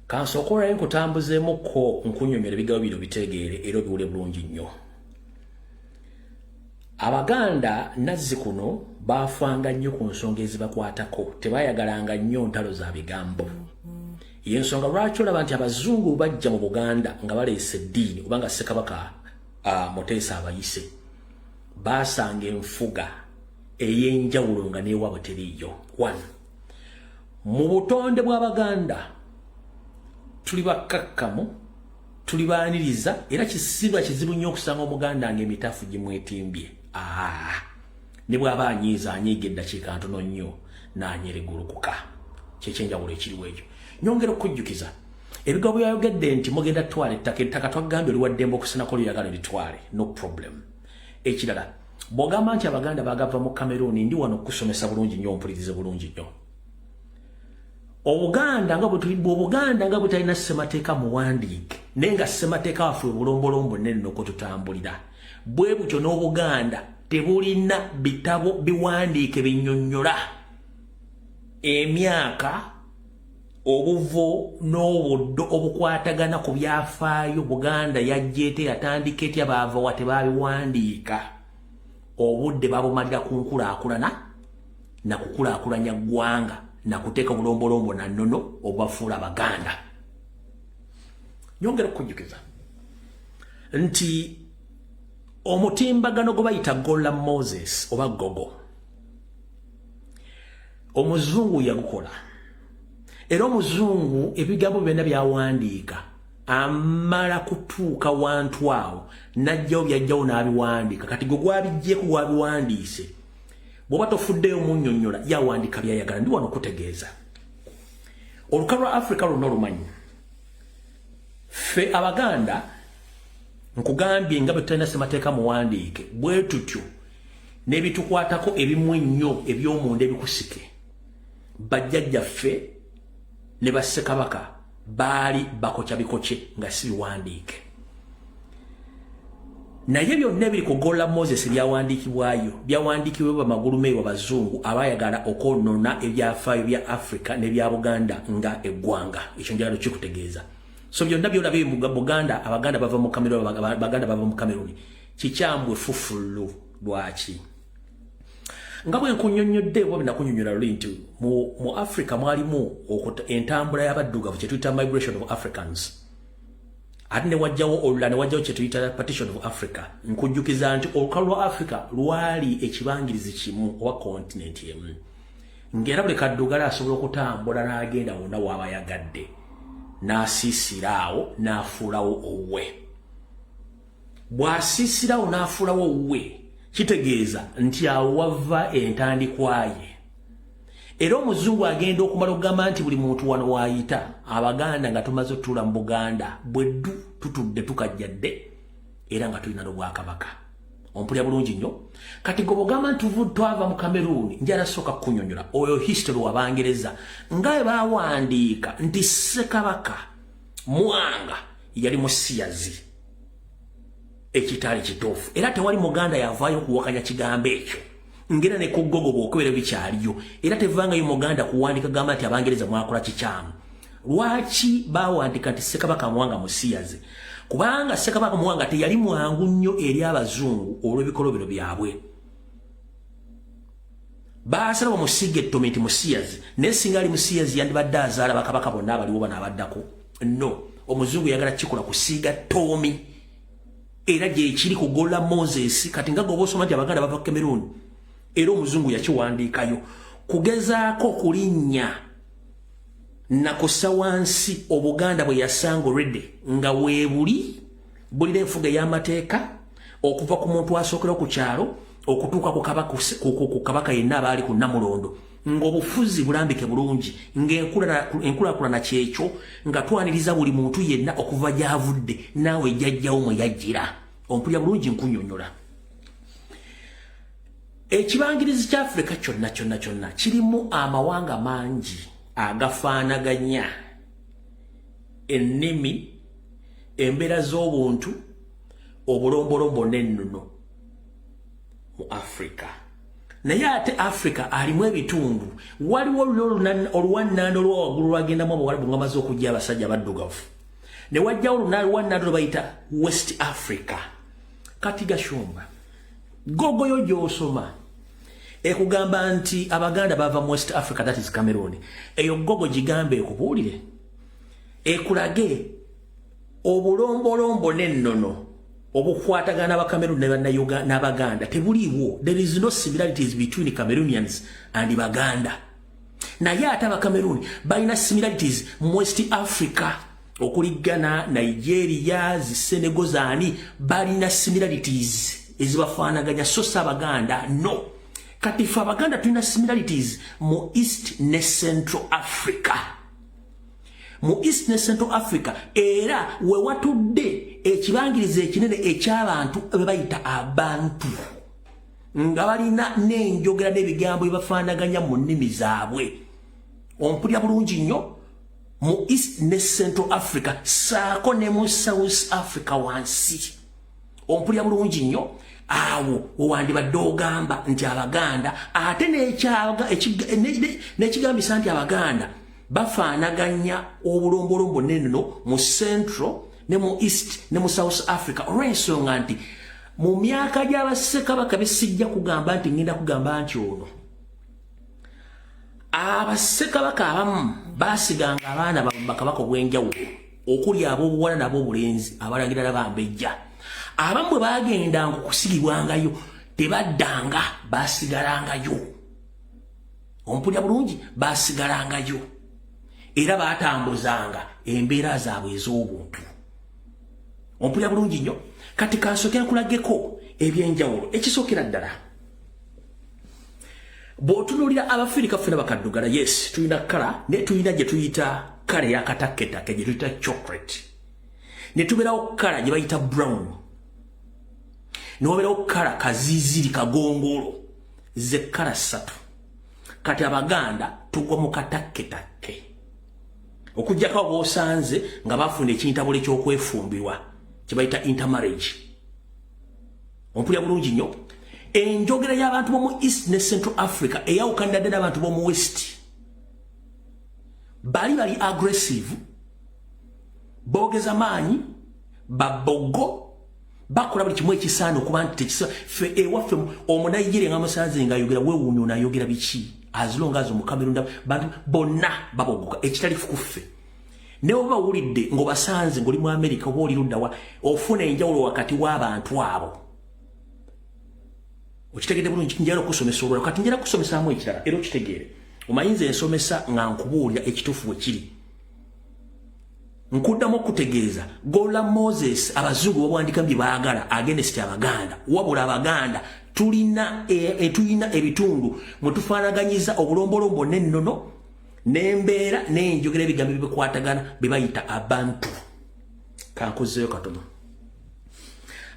Kansooka olwayo nkutambuzeemukko nkunyomera ebigabo bino bitegeere era obiwule bulungi nnyo. Abaganda nazzikuno baafanga nnyo ku nsonga ezibakwatako tebayagalanga nnyo ntalo za bigambo. Y'ensonga lwaki olaba nti abazungu bajja mu Buganda nga baleese eddiini oba nga Ssekabaka Muteesa abayise baasanga enfuga ey'enjawulo nga n'ewaabwe teriiyo. 1. Mu butonde bw'Abaganda tuli bakkakkamu tuli baaniriza era kizibu nnyo okusanga Omuganda ng'emitaafu gimwetimbye. Ne bw'aba anyiiza anyiiga eddakiika ntono nnyo n'anyeregulukuka. Kyekyenjawulo ekiriwo ekyo. Nyongera okujjukiza ebigabo byayogedde nti mugenda twala ettaka twagambye oliwaddembe okusinako lyagala litwale, no problem. Ekirala bw'ogamba nti Abaganda bagava mu Cameroon ndi wano okusomesa bulungi nnyo ompulirize bulungi nnyo. Obuganda nga bwe talina ssemateeka muwandiike naye nga ssemateeka waffe obulombolombo nnene n'okututambulira bwe butyo n'Obuganda tebulina bitabo biwandiike binnyonnyola emyaka obuvo n'obuddo obukwatagana ku byafaayo Buganda yajja ete yatandika etya baava wa tebaabiwandiika. Obudde babumalira ku nkulaakulana na kukulaakulanya ggwanga na kuteeka bulombolombo na nnono obafuula Abaganda. Nyongera okujjukiza nti omutimbagano gwe bayita Gola Moses oba Gogo omuzungu yagukola, era omuzungu ebigambo byonna byawandiika amala kutuuka wantu awo najjawo byajjawo n'abiwandiika. Kati gwe gwabijjeeko gwabiwandiise bw'oba tofuddeyo munnyonnyola yawandiika byayagala. Ndi wano okutegeeza olukalu lwa Africa lwonna olumanyi. Ffe Abaganda nkugambye nga bwe tulina ssemateeka muwandiike bwe tutyo n'ebitukwatako ebimu ennyo eby'omunda ebikusike bajjajjaffe ne bassekabaka baali bakokya bikokye nga si biwandiike. Naye byonna ebiri ku Gola Moses byawandiikibwa bamagulumeeru Abazungu abaayagala okwonona ebyafaayo bya Africa n'ebya Buganda nga eggwanga. Ekyo njagala kikutegeeza. So byonna byolabye mu Buganda, Abaganda bava mu Cameroon, Abaganda bava mu Cameroon. Kikyambwe fufulu lwaki? Nga bwe nkunnyonnyodde oba nakunnyonnyola luli nti mu Africa mwalimu entambula y'abaddugavu kye tuyita migration of Africans. Ate ne wajjawo olula ne wajjawo kye tuyita partition of Africa. Nkujjukiza nti olukalu lwa Africa lwali ekibangirizi kimu oba continent emu. Ng'era buli kaddugala asobola okutambula n'agenda wonna w'aba yagadde. N'asiisiraawo n'afuulawo owwe. Bw'asiisirawo n'afuulawo owwe kitegeeza nti awo wava entandikwaye. Era omuzungu agenda okumala okugamba nti buli muntu wano waayita Abaganda nga tumaze otuula mu Buganda bweddu tutudde tukajjadde era nga tulina n'Obwakabaka. Ompulya bulungi nnyo. Kati gwe bw'ogamba nti twava mu Cameroon njala sooka kukunnyonnyola oyo history w'Abangereza nga bwe baawandiika nti Ssekabaka Mwanga yali musiyazi ekitaali kituufu era tewali Muganda yavaayo kuwakanya kigambo ekyo. Ngera ne ku Gogo bw'okebera bikyaliyo era tevangayo Muganda kuwandika gamba nti Abangereza mwakola kikyamu. Lwaki baawandika nti Ssekabaka Mwanga musiyazi? Kubanga Ssekabaka Mwanga teyali mwangu nnyo eri Abazungu olw'ebikolobero byabwe. Baasala bamusiga ettomi nti musiyazi, naye singa ali musiyazi yandibadde azaala bakabaka bonna abaliwo bano abaddako. No, omuzungu yagala kikola kusiiga ttoomi. Era gye kiri ku Gola Moses. Kati nga gwe osoma nti Abaganda bava Cameroon era omuzungu yakiwandiikayo kugezaako kulinnya na kussa wansi Obuganda bwe yasanga already nga weebuli bulina enfuga y'amateeka okuva ku muntu asookera ku kyalo okutuuka ku kabaka yenna abaali ku Namulondo ng'obufuzi bulambike bulungi ng'enkulaakulana kyekyo nga twaniriza buli muntu yenna okuva gy'avudde naawe jjajjawo mwe yajjira. Ompulya bulungi nkunnyonnyola. Ekibangirizi kya Africa kyonna kirimu amawanga mangi agafaanaganya ennimi, embeera z'obuntu, obulombolombo n'ennono mu Africa. Naye ate Africa alimu ebitundu. Waliwo oluwannando olw'awaggulu lwagendamu Abawarabu nga bamaze okujja abasajja abaddugavu. Ne wajjawo oluwannando lwe bayita West Africa. Kati Gashumba Gogoyo gy'osoma ekugamba nti Abaganda bava mu West Africa, that is Cameroon. Eyo Gogo gigambe ekubuulire ekulage obulombolombo n'ennono obukwatagana aba Cameroon n'Abaganda tebuliiwo. There is no similarities between Cameroonians and Baganda. Naye ate aba Cameroon balina similarities mu West Africa okuli Ghana, Nigeria, Senegal zaani balina similarities ezibafaanaganya so si Abaganda no. Kati ffe Abaganda tulina similarities mu East ne Central Africa. Mu East ne Central Africa era we watudde ekibangirizi ekinene eky'abantu be bayita abantu nga balina n'enjogera n'ebigambo ebibafaanaganya mu nnimi zaabwe. Ompulya bulungi nnyo. Mu East ne Central Africa saako ne mu South Africa wansi. Ompulya bulungi nnyo. Awo owandibadde ogamba nti Abaganda ate n'ekigambisa nti Abaganda bafaanaganya obulombolombo n'ennono mu Central ne mu East ne mu South Africa olw'ensonga nti mu myaka gy'abassekabaka besijja kugamba nti ngenda kugamba nti ono Abasekabaka abamu basiganga abaana bakabaka obw'enjawulo okuli ab'obuwala n'ab'obulenzi abalangira n'abambejja. Abamu bwe bagendanga okusigibwangayo tebaddanga, baasigalangayo. Ompulya bulungi, baasigalangayo. Era baatambuzanga embeera zaabwe ez'obuntu. Ompulya bulungi nnyo. Kati kansokera kulageko ebyenjawulo ekisookera ddala. Bw'otunuulira Abafirika ffe n'Abakaddugala, yes, tulina kala, ne tulina gye tuyita kala ey'akatakketakke gye tuyita chocolate. Ne tubeerawo kala gye bayita brown. Ne wabeerawo kala kaziiziri kagongolo. Ze kala 3. Kati Abaganda tugwa mu katakketakke. Okujjako bw'osanze nga bafuna ekintabula eky'okwefumbirwa kye bayita intermarriage. Ompulya bulungi nnyo. Enjogera y'abantu b'omu East ne Central Africa eyawukanira ddala abantu b'omu West. Bali aggressive, boogeza maanyi, babogo, bakola buli kimu ekisaana okuba nti ffe ewaffe omunayigerya nga musanze ng'ayogera weewuunya onaayogera biki. As long as omukamerunda bantu bonna babogoka ekitalifu ku ffe. Ne oba bawulidde ng'obasanze ng'oli mu America oba oli luddawa ofuna enjawulo wakati w'abantu abo. Okitegedde bulungi njala okusomesa olulala kati njala kusomesaamu ekirala era okitegeere. Omayinza ensomesa nga nkubuulira ekituufu we kiri. Nkuddamu okutegeeza Gola Moses abazungu babwandika bye baagala against Abaganda. Wabula Abaganda tulina ebitundu mwe tufaanaganyiza obulombolombo n'ennono n'embeera n'enjogera ebigambo ebikwatagana bye bayita abantu. Kankozeeyo katono.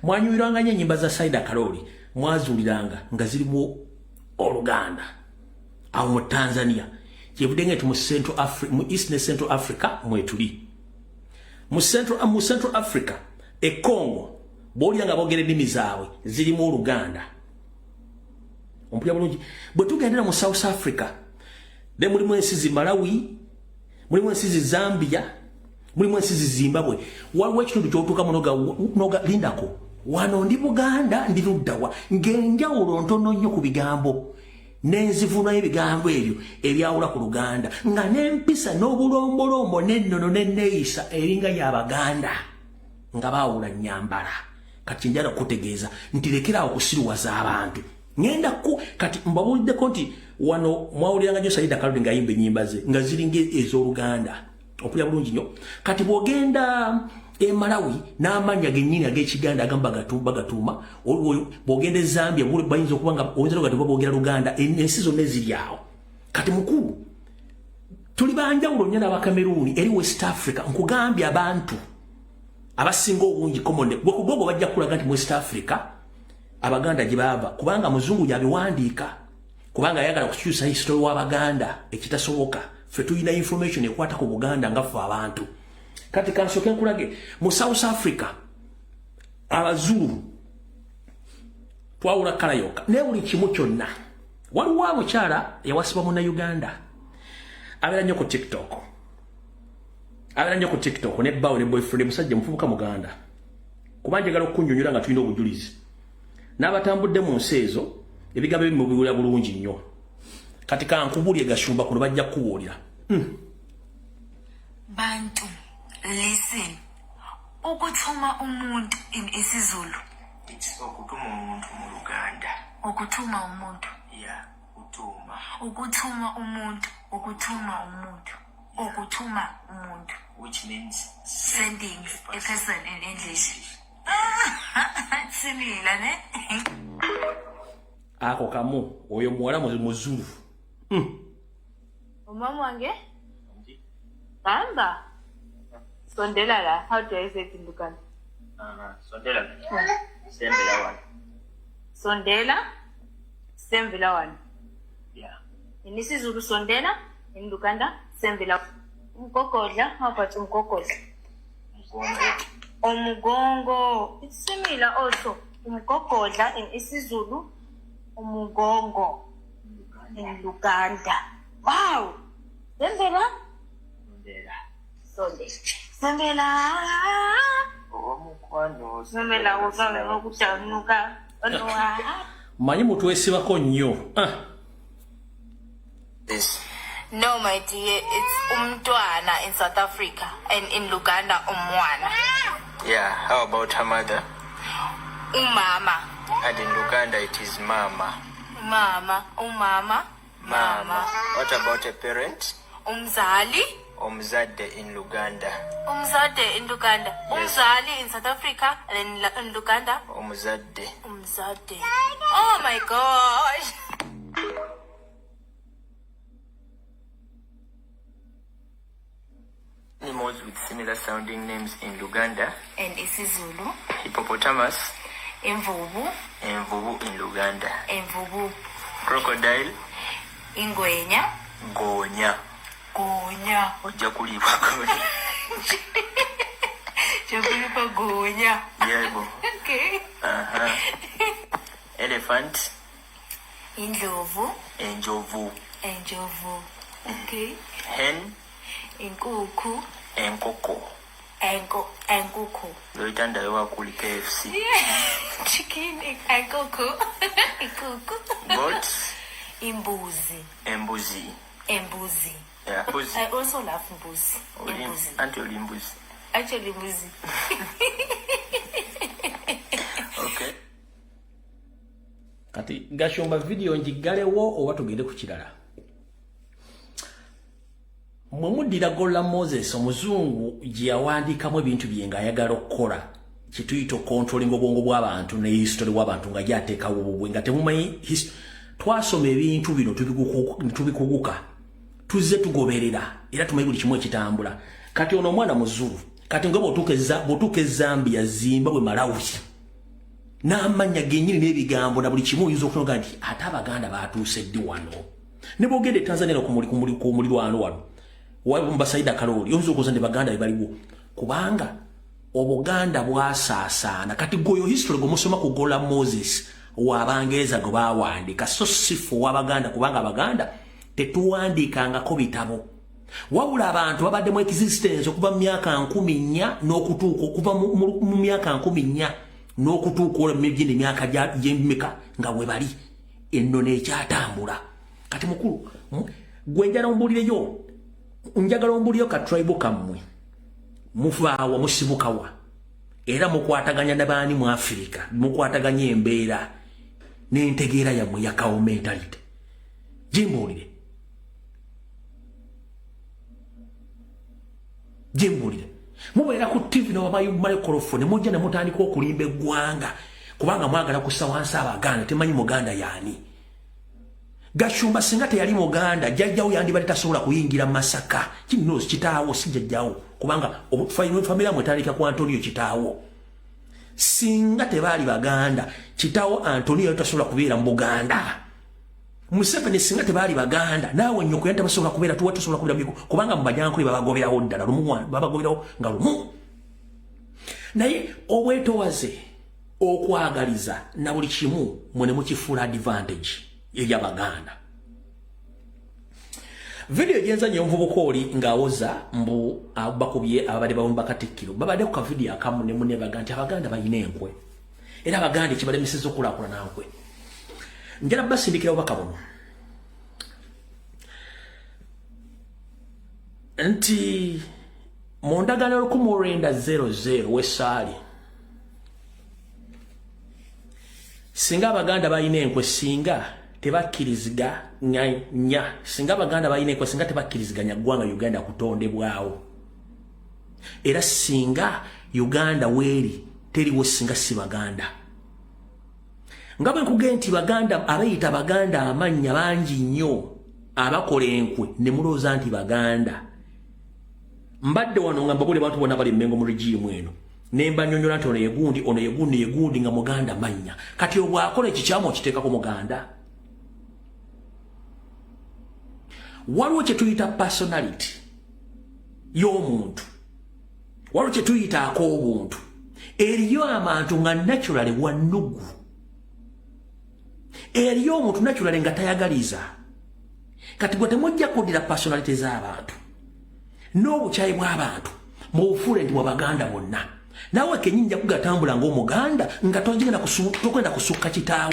Mwanyumirwanga nnyo ennyimba za Saida Karoli mwazuuliranga nga zirimu Oluganda awo mu Tanzania kyevudde ng'eti mu East ne Central Africa mwetuli. Mu Central Africa Congo bw'olya nga boogera ennimi zaabwe zirimu Oluganda. Ompulya bulungi. Bwe tugendera mu South Africa ne mulimu ensi Malawi, mulimu ensi Zambia, mulimu ensi Zimbabwe. Waliwo ekitundu ky'otuukamu noga lindako wano ndi Buganda ndi luddawa ng'enjawulo ntono nnyo ku bigambo n'enzivunayo ebigambo ebyo ebyawula ku Luganda nga n'empisa n'obulombolombo n'ennono n'enneeyisa eringa y'Abaganda nga baawula nnyambala. Kati njala okutegeeza nti lekeraawo okusiruwaza abantu. Ngenda kati mbabuuliddeko nti wano mwawuliranga nnyo Saida Karoli ng'ayimba ennyimba ze nga ziringa ez'Oluganda. Okulya bulungi nnyo. Kati bw'ogenda Malawi n'amannya gennyini ag'Ekiganda agamu bagatuuma. Bw'ogenda e Zambia bayinza okuba nga oyinza n'ogatuba boogera Luganda ensi zonna eziri awo. Kati mukulu tuli banjawulo nnyo n'Abakameruuni eri West Africa. Nkugambye abantu abasinga obungi komone bwekugogo bajja kulaga nti mu West Africa Abaganda gye baava kubanga muzungu yabiwandiika kubanga ayagala kukyusa history w'Abaganda ekitasoboka. Ffe tulina information ekwata ku Buganda nga ffe abantu. Kati kansooke nkulage mu South Africa Abazulu twawula kala yokka naye buli kimu kyonna. Waliwo omukyala yawasibwa Munnayuganda abeera nnyo ku TikTok ne bbaawe ne boyfriend musajja mufubuka Muganda kuba njagala okunnyonnyola nga tulina obujulizi n'abatambudde mu nsi ezo ebigambo ebimubiwulira bulungi nnyo. Kati kankubulye Gashumba kuno bajja kukubuulira. Bantu listen, ukuthuma umuntu in isiZulu It's okutuma umuntu mu Luganda. ukuthuma umuntu Yeah, utuma. ukuthuma umuntu Which means sending a person in English. Similar, ne? Ako kamu oyo muwala muzulu. Umama wange? Bamba. Sondela la. How do I say it in Luganda? Sondela. Sembela one. Sondela. Sembila one. Yeah. In isiZulu sondela, in Luganda sembila. Umgogodla. How about umgogodla? Umugongo. It's similar also. Umgogodla in isiZulu. Umugongo in Luganda. Wow. Sembila. Sonde. Sembila. Sembila ukawe ukutanuka. Manyi mutwesibako nnyo. This No, my dear, it's umntwana in South Africa and in Luganda umwana. Yeah, how about her mother? Umama. And in Luganda it is mama. Mama. Umama. Mama. What about a parent? Umzali. Umzade in Luganda. Umzade in Luganda. Yes. Umzali in South Africa and in Luganda. Umzade. Umzade. Oh my gosh. Animals with similar sounding names in Luganda. And isiZulu. Hippopotamus. Imvubu. Envubu in Luganda. Imvubu. Crocodile. Ingwenya. Gonya. Gonya. Ojja kuliibwa gonya. Chakulipa gonya. Yego. Okay. Elephant. Indlovu. Enjovu. Enjovu. Okay. Hen. Inkukhu. Enkoko. Enkukhu. Loitandayo wakuli KFC. Chicken. Enkukhu. Inkukhu. Goat. Imbuzi. Embuzi. Embuzi. Yeah, mbuzi. I also love mbuzi. Embuzi. Auntie oli mbuzi. Actually mbuzi. Okay. Kati Gashumba video njigalewo oba tugende ku kirala. Mwemudira Golla Moses omuzungu gye yawandiikamu ebintu bye nga ayagala okukola kituyita controlling obwongo bw'abantu ne history w'abantu nga gyateekawo obubwe nga temumanyi twasoma ebintu bino tubikuguka tuzze tugoberera era tumanyi buli kimu ekitambula kati ono omwana muzungu kati nga bw'otuuka e Zambia Zimbabwe Malawi n'amanya gennyini n'ebigambo na buli kimu oyinza okunoga nti ate Abaganda baatuuse ddi wano ne bw'ogenda e Tanzania ku mulirwano wano wabumba Saida Kaloli oyinza okuza ne Baganda baliwo kubanga Obuganda bwasaasaana kati goyo history gwomusoma ku Golla Moses w'Abangereza gwe baawandika so sifu w'Abaganda kubanga Abaganda tetuwandiikangako bitabo wabula abantu babadde mu existence okuva mu myaka 14 n'okutuuka okuva mu myaka 14 n'okutuuka olw'emijindi emyaka gy'emeka nga bwe bali enno n'ekyatambula kati mukulu gwe njala ombulireyo njagala ombulireyo ka tribe kammwe muvaawa musibukawa era mukwataganya n'abaani mu Africa mukwataganya embeera n'entegeera yammwe ya kawo mentality jimbulire mubeera ku TV n'abamayikrophone mujja ne mutandika okulimba eggwanga kubanga mwagala kussa wansi Abaganda temanyi Muganda yaani Gashumba singa teyali Muganda jjajjawo yandibadde tasobola kuyingira Masaka kino kitaawo si jjajjawo kubanga famira mwetandika ku Antonio kitaawo singa tebaali Baganda kitaawo Antonio tasobola kubeera mu Buganda Museveni singa tebaali Baganda naawe nnyoko yanta basobola kubeera tuwa tasobola kubeera kubanga mu Bajankole babagoberawo ddala lumu babagoberawo nga lumu naye obwetowaze okwagaliza na buli kimu mwene mukifuula advantage y'Abaganda. Video jenza nyomvubuka oli ngawoza mbu bakubye abade bawumba Katikkiro babade ku video akamu ne munne Baganda Abaganda bayina enkwe era Abaganda kibale misizo kulakula nankwe njala basindikira obakabono nti mondagala lukumorenda 00 wesali singa Abaganda bayina enkwe singa tebakkiriziga nya singa Abaganda bayina enkwe singa tebakkiriziganya ggwanga Uganda kutondebwawo era singa Uganda weeri teriwo singa si Baganda nga bwe nkugenda nti Baganda abayita Baganda amannya bangi nnyo abakola enkwe ne mulooza nti Baganda mbadde wano nga mbabule bantu bonna bali Mmengo mu regimu eno nemba nnyonnyola nti ono yegundi nga Muganda mannya kati obwakola ekikyamu okiteekako Muganda waliwo kye tuyita personality y'omuntu waliwo kye tuyitaako obuntu eriyo abantu nga naturally wannugu eriyo omuntu naturally nga tayagaliza kati gwe temujja kuddira personality z'abantu n'obukyayi bw'abantu mu bufuule nti Wabaganda bonna naawe kenyinja kugatambula ng'Omuganda nga togenda kusukka kitaawo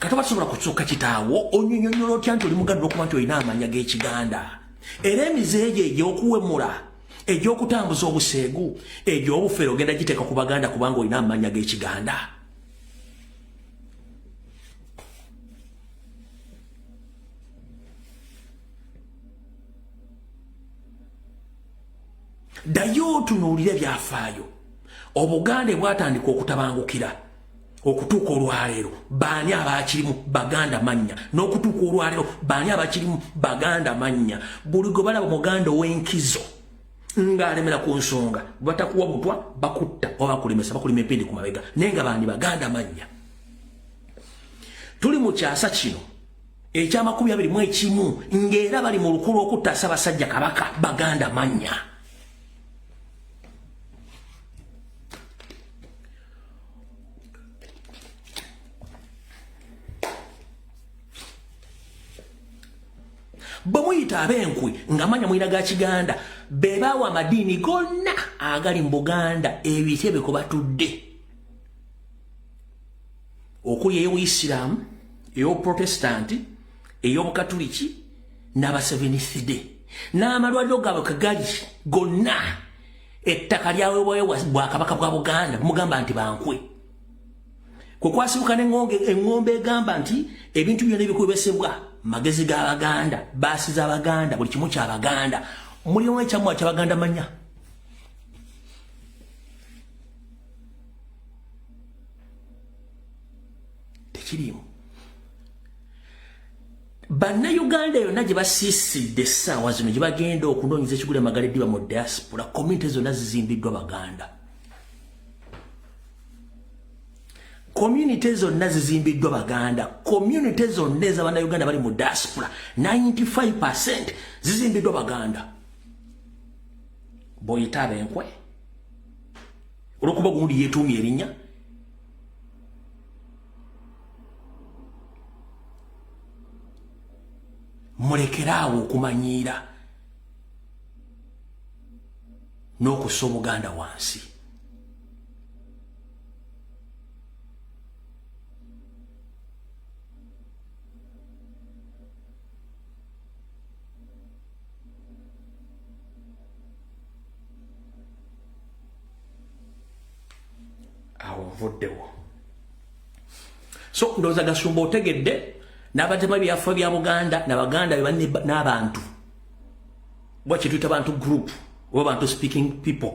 katoba tusobola kutsukka kitaawo onyonyonyola otya nti oli muganda okuba nti olina amanya g'ekiganda era emizeejo egy'okuwemula egy'okutambuza obuseegu egy'obufere ogenda giteeka ku baganda kubanga olina amanya g'ekiganda ddayo otunuulire byafaayo obuganda bwatandika okutabangukira okutuuka olwaleero baani abakirimu baganda mannya n'okutuuka olwaleero baani abakirimu baganda mannya buli gwe balaba muganda ow'enkizo ng'alemera ku nsonga batakuwa butwa bakutta oba bakulemesa bakulima empindi ku mabega naye nga baani baganda mannya tuli mu kyasa kino ekya21 ng'era bali mu lukulu okutta Ssaabasajja Kabaka baganda mannya bwemuyita ab'enkwe nga manya mwina ga kiganda bebaawa amadiini gonna agali mu Buganda ebitebe kwe batudde okuli ey'Obuyisiraamu ey'Obuprotestanti ey'Obukatuliki n'Aba-Seventh Day n'amalwaliro gaabwe kagali gonna ettaka lyaweebwayo Bwakabaka bwa Buganda mugamba nti bankwe kwe kwasibuka n'engombe egamba nti ebintu byonna ebikwebesebwa magezi g'Abaganda baasiza Abaganda buli kimu ky'Abaganda mulimu ekyammwe ky'Abaganda manya tekirimu bannayuganda yonna gye basiisidde essaawa zino gye bagenda okunoonyeza ekigula Magala Eddiba mu diaspora community zonna zizimbiddwa Baganda community zonna zizimbiddwa Baganda community zonna ez'Abannayuganda bali mu diaspora 95% zizimbiddwa Baganda bw'oyita ab'enkwe olw'okuba gundi yeetuumya erinnya mulekeraawo okumanyiira n'okussa Obuganda wansi awo nvuddewo so ndowooza Gasumba otegedde n'abatema byaffa bya Buganda n'Abaganda n'abantu bwakye tuyita bantu group oba bantu speaking people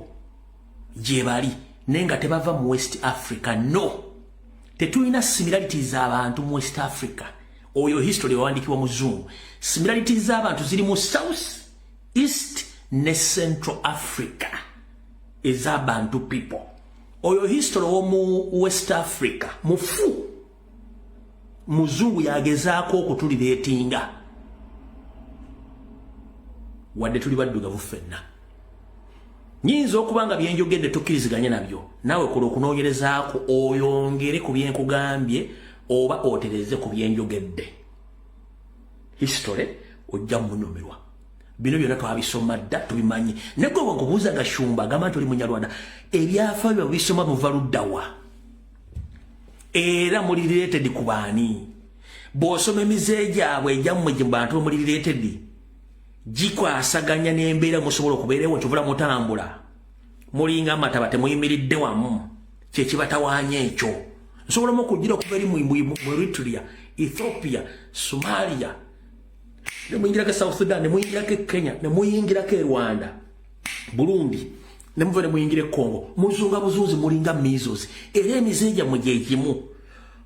gye bali naye nga tebava mu West Africa no tetulina similarities z'abantu mu West Africa oyo history wawandiikibwa Muzungu similarities z'abantu ziri mu South East ne Central Africa ez'abantu people oyo history w'omu West Africa mufu Muzungu yagezaako okutulireetinga wadde tuli baddugavu ffenna nyinza okuba nga byenjogedde tukkiriziganya nabyo naawe kola okunoonyerezaako oyongere ku byenkugambye oba otereze ku byenjogedde history ojja munyumirwa bino byonna twabisoma dda tubimanyi ne gwe wankubuuza Gashumba agamba nti oli Munyarwanda ebyafaayo bisoma muva luddawa era muli related ku baani bw'osoma emize gyabwe egyammwe gye bantu muli related gikwasaganya n'embeera musobola okubeerewo nti ovula mutambula mulinga amataba temuyimiridde wamu kyekibatawaanya ekyo nsobola mu okugira okuva eri mu Eritrea Ethiopia Somalia ne muyingirako South Sudan ne muyingirako Kenya ne muyingirako Rwanda Burundi ne muva ne muyingire Congo muzunga buzunzi mulinga measles era emize gyammwe gye gimu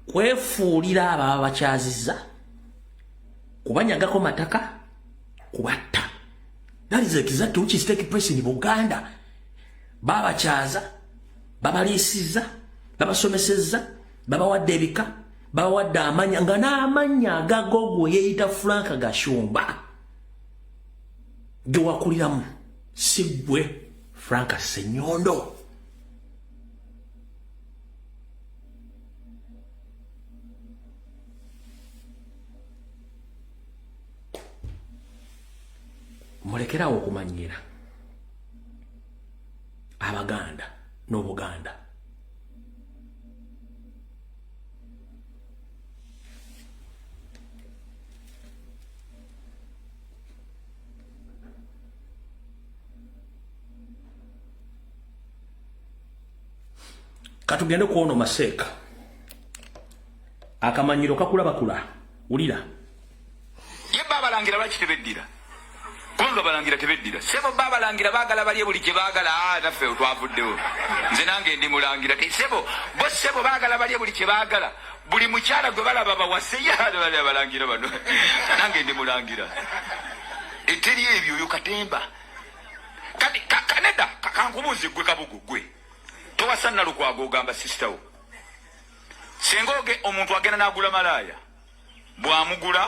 kwefuulira abo bakyaziza kubanyagako mataka kubatta that is exactly which is taking place in Buganda babakyaza babaliisiza babasomeseza babawadde ebika babawadde amanya nga n'amanya agagogo yeeyita Frank Gashumba gye wakuliramu si ggwe Frank Ssenyondo mulekerawo okumanyira Abaganda n'Obuganda katugende kuono Maseka akamanyiro kakula bakula ulira ye baba langira lwaki tebeddira kubanga balangira tebeddira sebo baba langira bagala bali buli kye bagala naffe twavuddewo nze nange ndi mulangira sebo bo sebo bagala bali buli kye bagala buli mukyala gwe balaba bawaseya bali balangira bano nange ndi mulangira eteri ebyo yo Katemba kati kaneda kankubuze gwe kabugu gwe towasanna lukwago ogamba sister wo sengoge omuntu agenda n'agula malaya bwamugula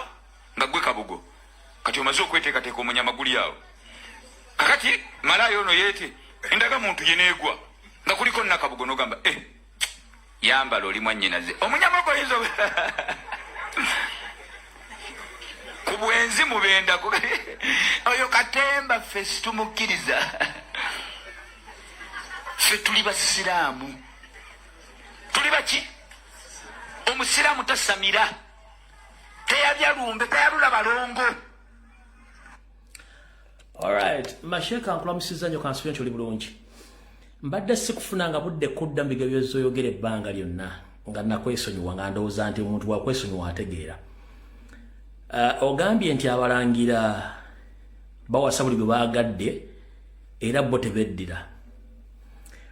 nga gwe kabugo kati omaze okweteekateeka omunyamaguli awo kakati malaya ono yeete endaga muntu yeneegwa nga kuliko nakabugo n'ogamba yambala oli mwannyinaze omunyamago oyinza ku bwenzi mubenda oyo Katemba ffe situmukkiriza ffe tuli basiraamu tuli baki omusiraamu tasamira teyalya lumbe teyalula balongo. Alright, Masheka nkulamusiza nnyo kansubira nti oli bulungi. Mbadde sikufunanga budde kudda mbige byozoyogera ebbanga lyonna nga nakwesonyiwa nga ndowooza nti omuntu wakwesonyiwa ategeera. Ogambye nti abalangira bawasa buli bwe baagadde era bo tebeddira.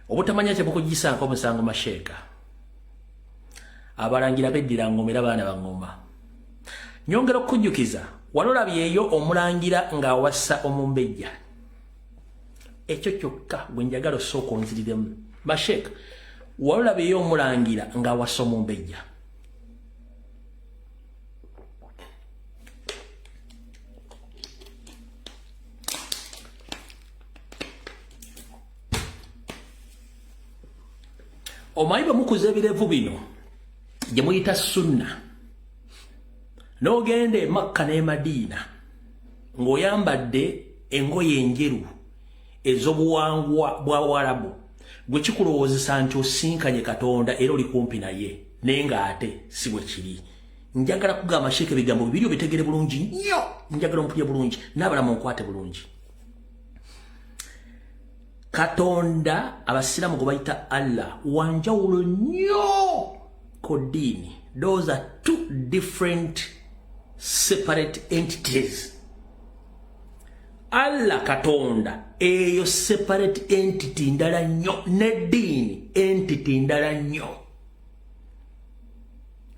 Obutamanya tebukugisa nk'omusango Masheka. Abalangira beddira ngoma era baana ba ngoma. Nyongera okujjukiza walolabyeyo omulangira ng'awassa omumbejja. Ekyo kyokka gwe njagala osooka onziriremu. Masheka, walolabyeyo omulangira ng'awassa omumbejja. Omanyi bwe mukuza ebirevu bino gye muyita sunna n'ogenda e Makka n'e Madiina ng'oyambadde engoye enjeru ez'obuwangwa bwa Warabu gwe kikulowoozesa nti osinkanye Katonda era oli kumpi naye naye ng'ate si bwe kiri. Njagala kugamba Masheka ebigambo bibiri obitegere bulungi nnyo, njagala ompulye bulungi n'abalamu onkwate bulungi. Katonda abasiramu gwe bayita Allah wanjawulo nnyo ku ddiini. Those are two different separate entities. Allah Katonda eyo separate entity ndala nnyo n'eddiini entity ndala nnyo.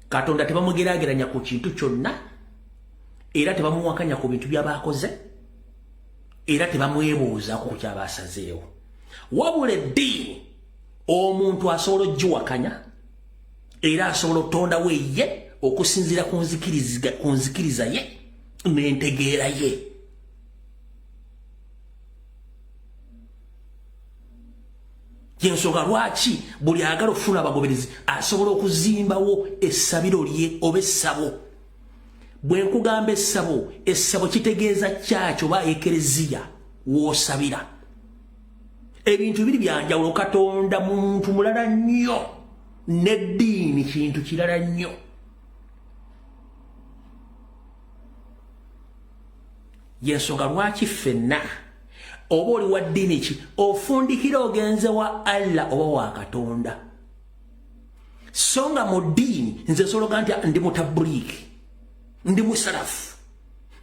Katonda tebamugeraageranya ku kintu kyonna era tebamuwakanya ku bintu by'abaakoze era tebamwebuuzaako ku kyabaasazeewo. Wabula eddiini omuntu asobola ogiwakanya era asobola otondawo ye okusinziira ku nzikiriza ye n'entegeera ye. Yensonga lwaki buli agala okufuna abagoberezi asobola okuzimbawo essabiro lye oba essabo. Bwe nkugamba essabo, essabo kitegeeza kyakyo oba ekereziya w'osabira. Ebintu biri byanjawulo. Katonda muntu mulala nnyo n'eddiini kintu kirala nnyo. Yensonga lwaki ffenna oba oli wa ddiini ki ofundikira ogenze wa Allah oba wa Katonda. So nga mu ddiini nze nsologa nti ndi mutabuliiki, ndi musalafu,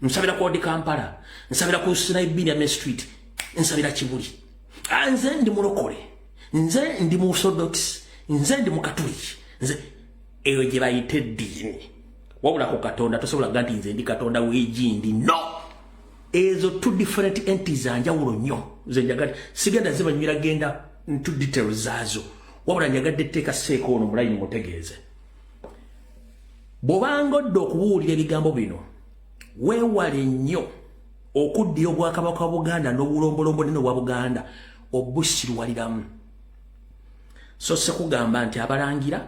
nsabira ku Odi Kampala, nsabira ku Sinai Binyamin Street, nsabira Kibuli. Nze ndi mulokole, nze ndi mu Orthodox, nze ndi mu Katoliki, nze eyo gye bayita eddiini. Wabula ku Katonda tosobola nti nze ndi Katonda w'egindi. No! Ezo two different entities anjawulo nnyo. Nze njagala sigenda zibanywira genda into details zaazo. Wabula njagadde etteeka seeko ono mulayini mutegeeze. Bw'obanga odde okubuulira ebigambo bino weewale nnyo okuddira obwakabaka bwa Buganda n'obulombolombo nene obwa Buganda obusirwaliramu. So se kugamba nti abalangira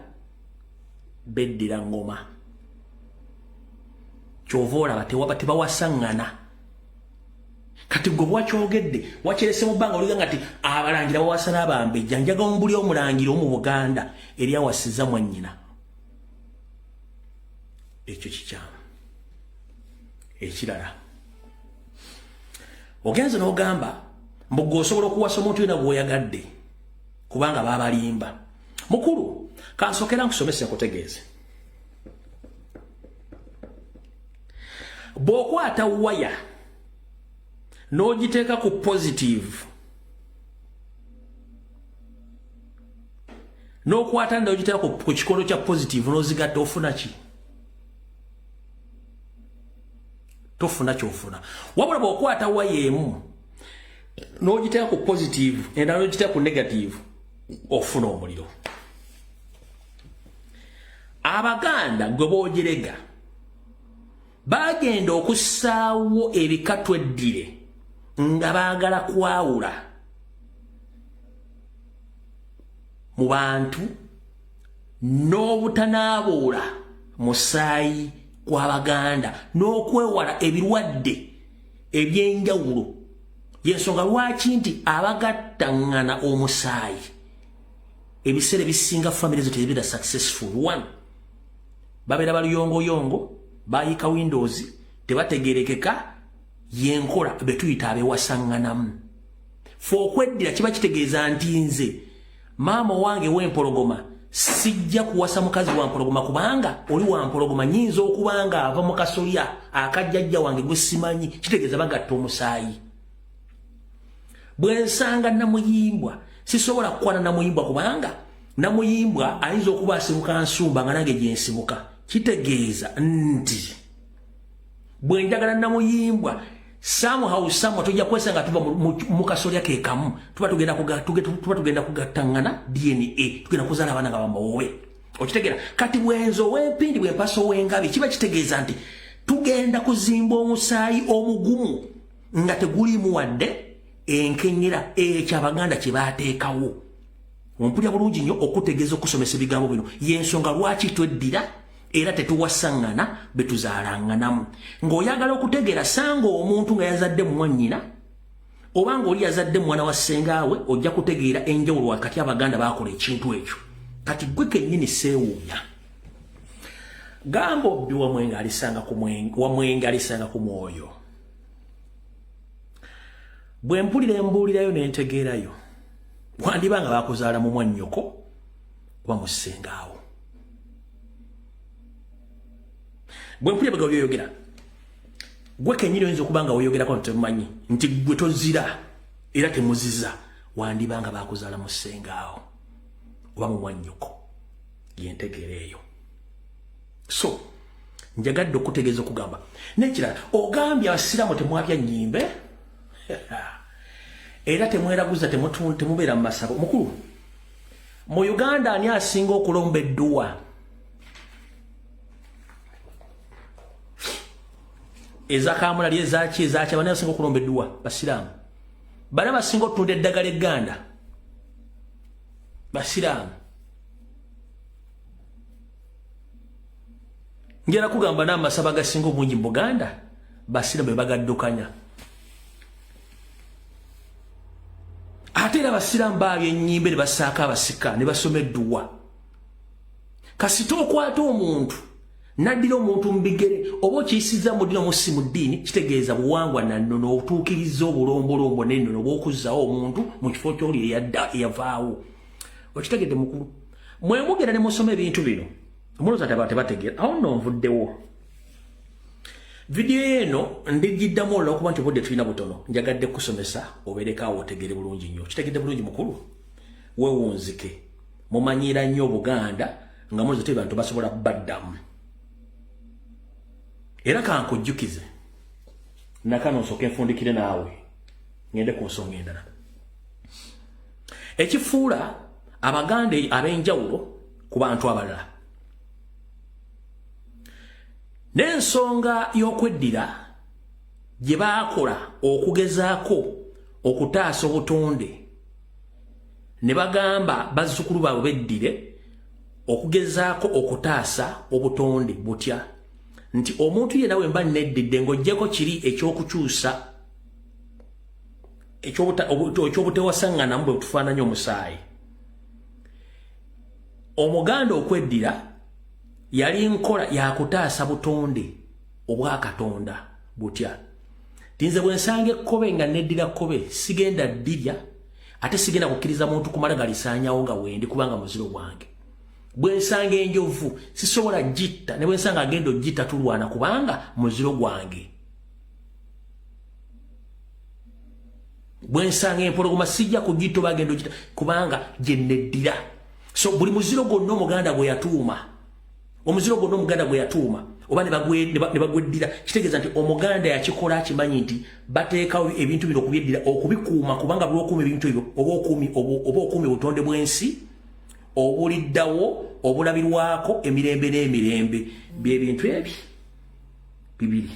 beddira ngoma. Kyova olaba tebawasaŋŋana. Kati gwe bwakyogedde wakirese mu bbanga oliga nti abalangira bawasa n'abambejja. Njaga omubuli omulangira omu Buganda eri awasiza mwannyina. Ekyo kikyamu. Ekirala ogenze n'ogamba mbu gwe osobola okuwasa omuntu yena bw'oyagadde kubanga baabalimba. mukulu kansokera nkusomesa nkutegeeze bw'okwata waya n'ogiteeka ku positive n'okwata n'ogiteeka ku kikono kya positive n'ozigatta ofuna ki tofuna kyofuna wabula bw'okwata waya emu n'ogiteeka ku positive endala n'ogiteeka ku negative ofuna omuliro abaganda gwe boogerega bagenda okussaawo ebikatweddire nga baagala kwawula mu bantu n'obutanaabuula musaayi kw'abaganda n'okwewala ebirwadde eby'enjawulo y'ensonga lwaki nti abagattaŋŋana omusaayi ebiseera ebisinga famire zo tezibeera successful. One, babeera baluyongoyongo bayika windows tebategerekeka yenkola betuyita abewasaŋŋanamu fe okweddira kiba kitegeeza nti nze maama wange w'empologoma sijja kuwasa mukazi wa mpologoma kubanga oli wa mpologoma nyinza okubanga ava mu kasolya akajjajja wange gwe simanyi kitegeeza bagatta omusaayi. Bwe nsanga namuyimbwa sisobola kukwana namuyimbwa kubanga namuyimbwa ayinza okuba asibuka nsumba nga nange gye nsibuka kitegeeza nti bwe njagala namuyimbwa somehow tujja kwesanga tuba mu kasolya ke kamu tuba tugenda kugattaŋŋana DNA tugenda kuzaala abaana nga bamuwowe okitegeera kati bwenzo w'empindi bw'empaso w'engabi kiba kitegeeza nti tugenda kuzimba omusaayi omugumu nga tegulimu wadde enkenyera ekyo abaganda kye baateekawo. Ompulya bulungi nnyo okutegeeza okusomesa ebigambo bino y'ensonga lwaki tweddira era tetuwasaŋŋana betuzaalanganamu. Ng'oyagala okutegeera sanga omuntu nga yazadde mwannyina oba ng'oli yazadde mwana wa ssengaawe ojja kutegeera enjawulo wakati abaganda baakola ekintu ekyo. Kati gwe kennyini seewuunya gamba obbi wamwenga alisanga ku mwoyo. Bwe mpulira embuulirayo n'entegeerayo wandiba nga bakuzaala mu mwannyoko oba mu ssengaawo. Bwe mpulira bwe oyogera gwe kennyini oyinza okuba nga weyogerako temumanyi nti gwe tozira era temuziza wandiba nga bakuzaala mu ssengaawo oba mu mwannyoko yentegeera eyo. So njagadde okutegeeza okugamba n'ekirala ogambye abasiraamu temwabya nnyimbe era temweraguza temubeera mu masabo. Mukulu mu Uganda ani asinga okulomba edduwa? Ezakamulali ezaki bani asinga okulomba edduwa? Basiraamu. Bani abasinga otunda eddagala egganda? Basiraamu. Ngera kugamba n'amasabo agasinga obungi mu Buganda basiraamu be bagaddukanya. Ate era abasiraamu baabyo ennyimbe ne basaako abasika ne basoma edduwa. Kasita okwata omuntu naddira omuntu mu bigere oba okiyisiza mu ddiini omusi mu ddiini kitegeeza buwangwa nannono otuukiriza obulombolombo n'ennono obw'okuzzaawo omuntu mu kifo ky'oli eyavaawo. Okitegedde mukulu? Mwe mugenda ne musoma ebintu bino omulowooza tebategeera awo nno nvuddewo. Video eno ndigiddamu olw'okuba nti obudde tulina butono njagadde kusomesa obeereko awo otegeere bulungi nnyo. Kitegedde bulungi mukulu? Weewunzike mumanyiira nnyo Obuganda nga mulowooza teri bantu basobola baddamu. Era kankujjukize nakano nsooke nfundikire naawe ngende ku nsonga endala. Ekifuula Abaganda ab'enjawulo ku bantu abalala n'ensonga y'okweddira gye baakola okugezaako okutaasa obutonde ne bagamba bazzukulu baabwe beddire okugezaako okutaasa obutonde butya nti omuntu yenna bwe mba neddidde ng'oggyeko kiri ekyokukyusa ekyobutewasaŋŋanamu bwe tufaananya omusaayi. Omuganda okweddira yali nkola yakutaasa butonde obwa Katonda butya. Tinze bwe nsanga ekkobe nga neddira kkobe sigenda ddirya ate sigenda kukkiriza muntu kumala galisaanyawo nga wendi kubanga muziro gwange. Bwe nsanga enjovu sisobola gitta, ne bwe nsanga agenda ogitta tulwana kubanga muziro gwange. Bwe nsanga empologoma sijja kugitta bagenda ogitta kubanga gye neddira. So buli muziro gonna omuganda gwe yatuuma, omuziro gonna omuganda gwe yatuuma oba ne bagweddira, kitegeeza nti omuganda yakikola akimanyi nti bateekawo ebintu bino okubyeddira okubikuuma kubanga buli okuuma ebintu ebyo oba okuuma obutonde bw'ensi obuliddawo obulabirwako emirembe n'emirembe by'ebintu ebyo bibiri.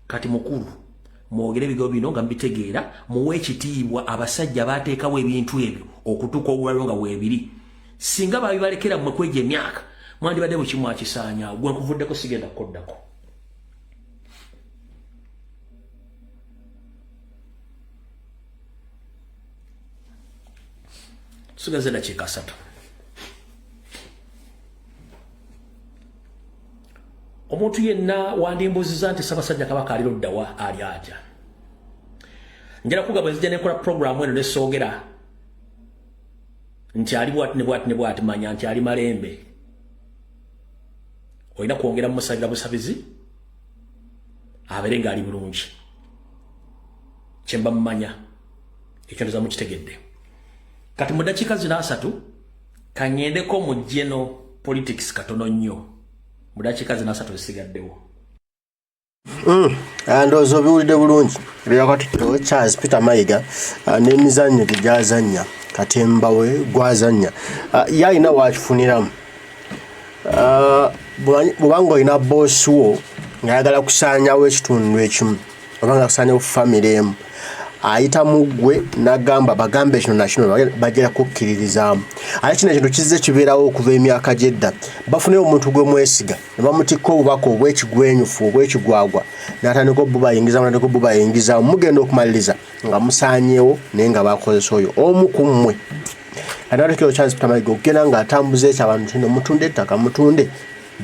Kati mukulu mwogere ebigambo bino nga mbitegeera, muwe ekitiibwa abasajja bateekawo ebintu ebyo okutuuka obulalo nga weebiri. Singa babibalekera mmwe kwegya emyaka mwandibadde mukimu akisaanyaawo, gwe nkuvuddeko sigenda kukoddako. Tusigaze dakiika 3. Omuntu yenna wandimbuuziza nti Ssaabasajja Kabaka aliro ddawa ali atya. Njala kugamba nzija nekola programu eno nesoogera nti ali bwati ne bwati ne bwati, manya nti ali malembe. Olina kwongera mumusabira busabizi abeere ng'ali bulungi. Kyemba mumanya ekyo ndoza mukitegedde. Kati mu dakiika zino 3 kangendeko mu general politics katono nnyo. Mu dakiika zino 3 zisigaddewo. Ndowooza obiwulidde bulungi ebya Katikkiro Charles Peter Mayiga n'emizannyo gye gy'azannya, katemba we gw'azannya yalina wakifuniramu. Bw'obanga olina boosi wo ng'ayagala kusaanyawo ekitundu ekimu oba nga kusaanyawo famire emu, ayita mu ggwe n'agamba bagambe kino na kino bagera kukkiririzaamu. Ate kino ekintu kizze kibeerawo okuva emyaka gy'edda. Bafuneyo omuntu gwe mwesiga ne bamutikka obubaka obw'ekigwenyufu obw'ekigwagwa n'atandika obubayingizaamu n'atandika obubayingizaamu, mugenda okumaliriza nga musaanyeewo naye nga bakozesa oyo omu ku mmwe. Katikkiro Charles Peter Mayiga okugenda ng'atambuza ekyo abantu kino mutunde ettaka mutunde,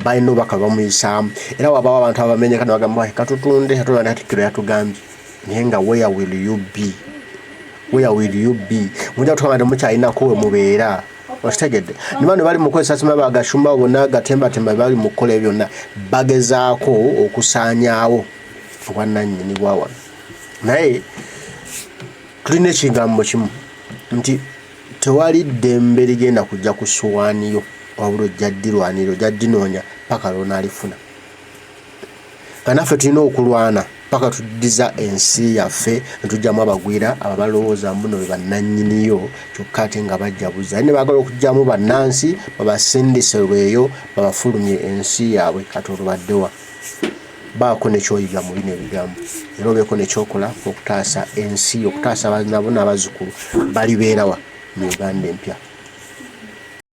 balina obubaka bamuyisaamu. Era wabaawo abantu abamenyeka ne bagamba katutunde Katikkiro yatugambye. Naye nga where will you be? Where will you be? Mujja kutugamba temukyalinako we mubeera. Okitegedde? Ne bano bali mu kukozesa simanyi bagashumba bonna gatembatemba bali mu kukola ebyo byonna bagezaako okusaanyaawo obwannannyini bwa wano. Naye tulina ekigambo kimu nti tewali ddembe ligenda kujja ku ssowaaniyo wabula ojja ddirwanira ojja ddinoonya paka lw'onaalifuna. Kanaffe tulina okulwana paka tuddiza ensi yaffe ne tujjamu abagwira abo balowooza mbuno be bannannyiniyo kyokka ate nga bajjabuza. Ne baagala okugyamu bannansi babasindise lweyo babafulumye ensi yaabwe kati olubaddewa. Baako nekyoyiga mu bino ebigambo era obeeko nekyokola okutaasa ensi, okutaasa abaana bo n'abazzukulu balibeerawa mu Uganda empya.